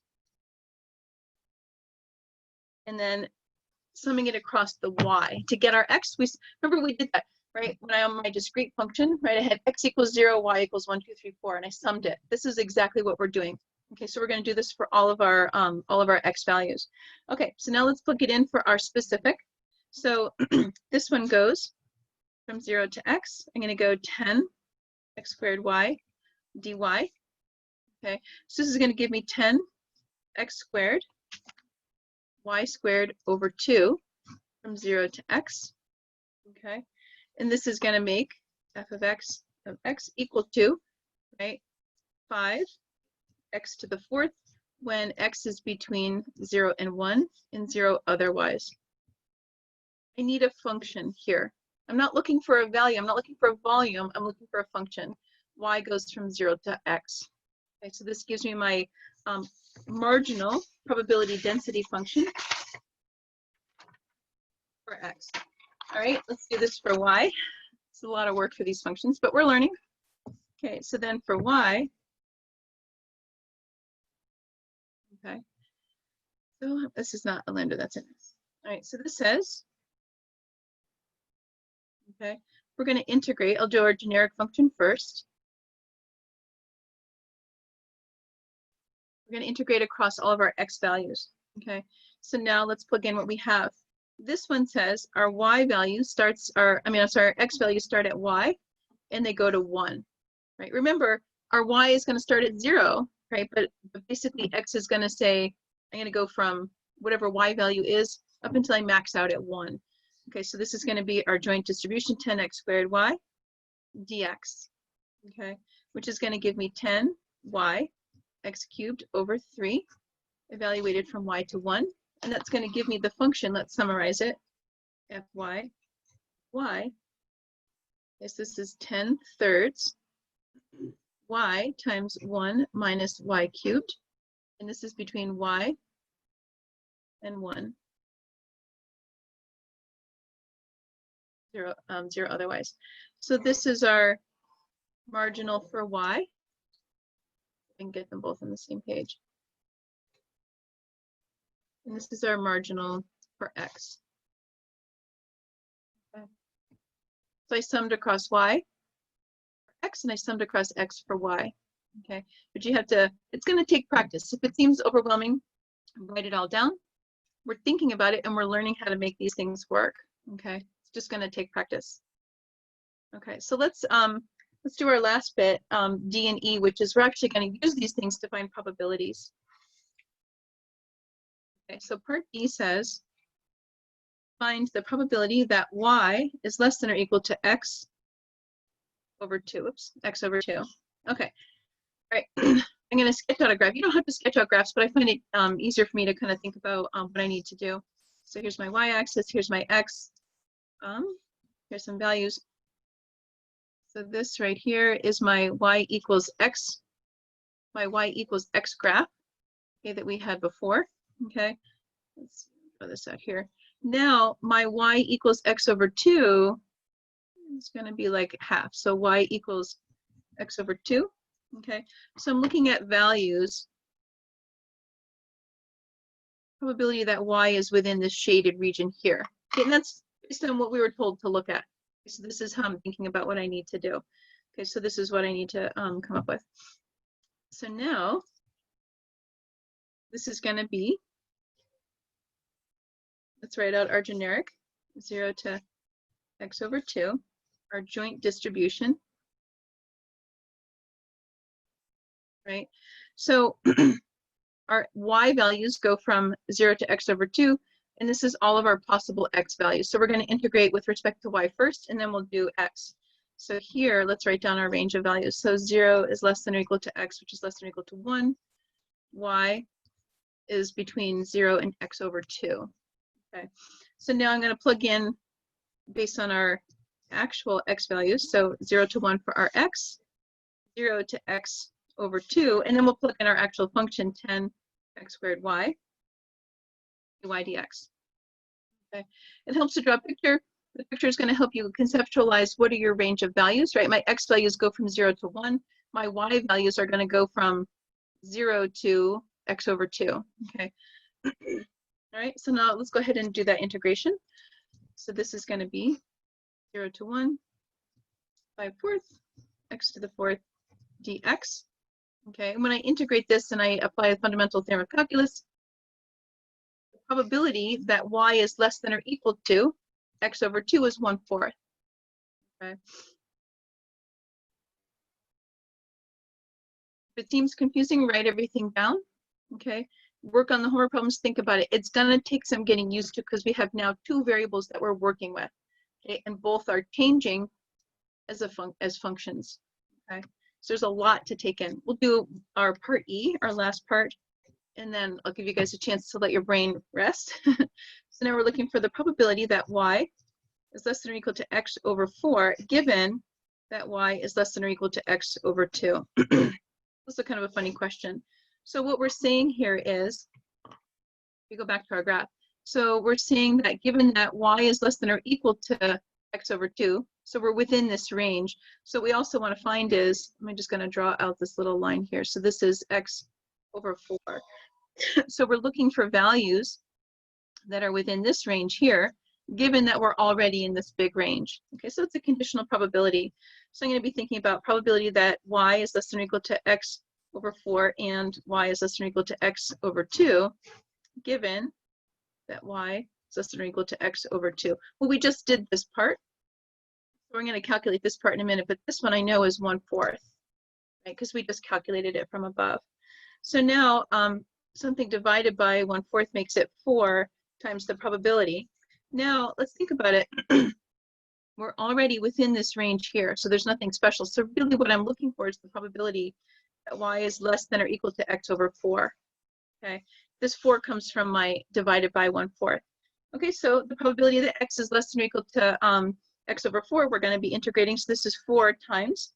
S1: and then summing it across the y. To get our x, remember we did that, right? When I on my discrete function, right, I had x equals 0, y equals 1, 2, 3, 4, and I summed it. This is exactly what we're doing. Okay, so we're going to do this for all of our x values. Okay, so now let's plug it in for our specific. So this one goes from 0 to x. I'm going to go 10 x squared y dy. Okay, so this is going to give me 10 x squared y squared over 2 from 0 to x. Okay, and this is going to make f of x equal to, right, 5 x to the 4th when x is between 0 and 1 and 0 otherwise. I need a function here. I'm not looking for a value. I'm not looking for a volume. I'm looking for a function. Y goes from 0 to x. Okay, so this gives me my marginal probability density function for x. All right, let's do this for y. It's a lot of work for these functions, but we're learning. Okay, so then for y, okay, so this is not a lambda, that's an x. All right, so this says, okay, we're going to integrate. I'll do our generic function first. We're going to integrate across all of our x values. Okay, so now let's plug in what we have. This one says our y value starts, our x values start at y, and they go to 1. Right? Remember, our y is going to start at 0, right? But basically, x is going to say, I'm going to go from whatever y value is up until I max out at 1. Okay, so this is going to be our joint distribution 10x squared y dx. Okay, which is going to give me 10y x cubed over 3, evaluated from y to 1. And that's going to give me the function, let's summarize it, fy, y, yes, this is 10 thirds y times 1 minus y cubed. And this is between y and 1. 0 otherwise. So this is our marginal for y. I can get them both on the same page. And this is our marginal for x. Okay. So I summed across y for x, and I summed across x for y. Okay, but you have to, it's going to take practice. If it seems overwhelming, write it all down. We're thinking about it, and we're learning how to make these things work. Okay, it's just going to take practice. Okay, so let's do our last bit, D and E, which is we're actually going to use these things to find probabilities. Okay, so part D says, find the probability that y is less than or equal to x over 2. Oops, x over 2. Okay, all right. I'm going to sketch out a graph. You don't have to sketch out graphs, but I find it easier for me to kind of think about what I need to do. So here's my y-axis, here's my x. Here's some values. So this right here is my y equals x graph, okay, that we had before. Okay, let's throw this out here. Now my y equals x over 2 is going to be like half. So y equals x over 2. Okay, so I'm looking at values. Probability that y is within this shaded region here. Okay, and that's based on what we were told to look at. So this is how I'm thinking about what I need to do. Okay, so this is what I need to come up with. So now this is going to be, let's write out our generic 0 to x over 2, our joint distribution, right? So our y values go from 0 to x over 2, and this is all of our possible x values. So we're going to integrate with respect to y first, and then we'll do x. So here, let's write down our range of values. So 0 is less than or equal to x, which is less than or equal to 1. Y is between 0 and x over 2. Okay, so now I'm going to plug in based on our actual x values. So 0 to 1 for our x, 0 to x over 2, and then we'll plug in our actual function 10 x squared y dx. Okay, it helps to draw a picture. The picture is going to help you conceptualize what are your range of values, right? My x values go from 0 to 1. My y values are going to go from 0 to x over 2. Okay. All right, so now let's go ahead and do that integration. So this is going to be 0 to 1, 5/4, x to the 4th dx. Okay, and when I integrate this and I apply a fundamental theorem of calculus, the probability that y is less than or equal to x over 2 is 1/4. Okay. If it seems confusing, write everything down. Okay, work on the homework problems, think about it. It's going to take some getting used to because we have now 2 variables that we're working with. Okay, and both are changing as functions. Okay, so there's a lot to take in. We'll do our part E, our last part, and then I'll give you guys a chance to let your brain rest. So now we're looking for the probability that y is less than or equal to x over 4, given that y is less than or equal to x over 2. This is kind of a funny question. So what we're saying here is, we go back to our graph. So we're saying that given that y is less than or equal to x over 2, so we're within this range. So what we also want to find is, I'm just going to draw out this little line here. So this is x over 4. So we're looking for values that are within this range here, given that we're already in this big range. Okay, so it's a conditional probability. So I'm going to be thinking about probability that y is less than or equal to x over 4 and y is less than or equal to x over 2, given that y is less than or equal to x over 2. Well, we just did this part, so we're going to calculate this part in a minute, but this one I know is 1/4, right? Because we just calculated it from above. So now something divided by 1/4 makes it 4 times the probability. Now let's think about it. We're already within this range here, so there's nothing special. So really what I'm looking for is the probability that y is less than or equal to x over 4. Okay, this 4 comes from my divided by 1/4. Okay, so the probability that x is less than or equal to x over 4, we're going to be integrating. So this is 4 times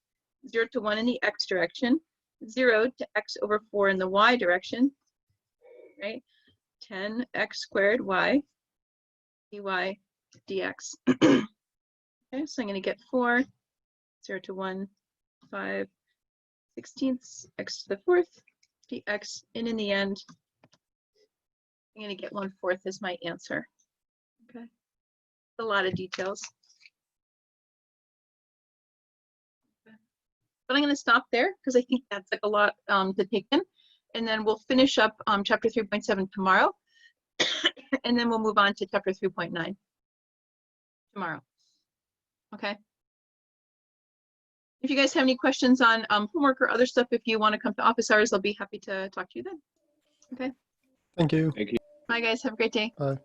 S1: 0 to 1 in the x direction, 0 to x over 4 in the y direction, right? 10x squared y dy dx. Okay, so I'm going to get 4, 0 to 1, 5/16 x to the 4th dx, and in the end, I'm going to get 1/4 as my answer. Okay, a lot of details. Okay. But I'm going to stop there because I think that's like a lot to take in, and then we'll finish up chapter 3.7 tomorrow, and then we'll move on to chapter 3.9 tomorrow. Okay. If you guys have any questions on homework or other stuff, if you want to come to office hours, I'll be happy to talk to you then. Okay.
S2: Thank you.
S3: Thank you.
S1: Bye, guys. Have a great day.
S2: Bye.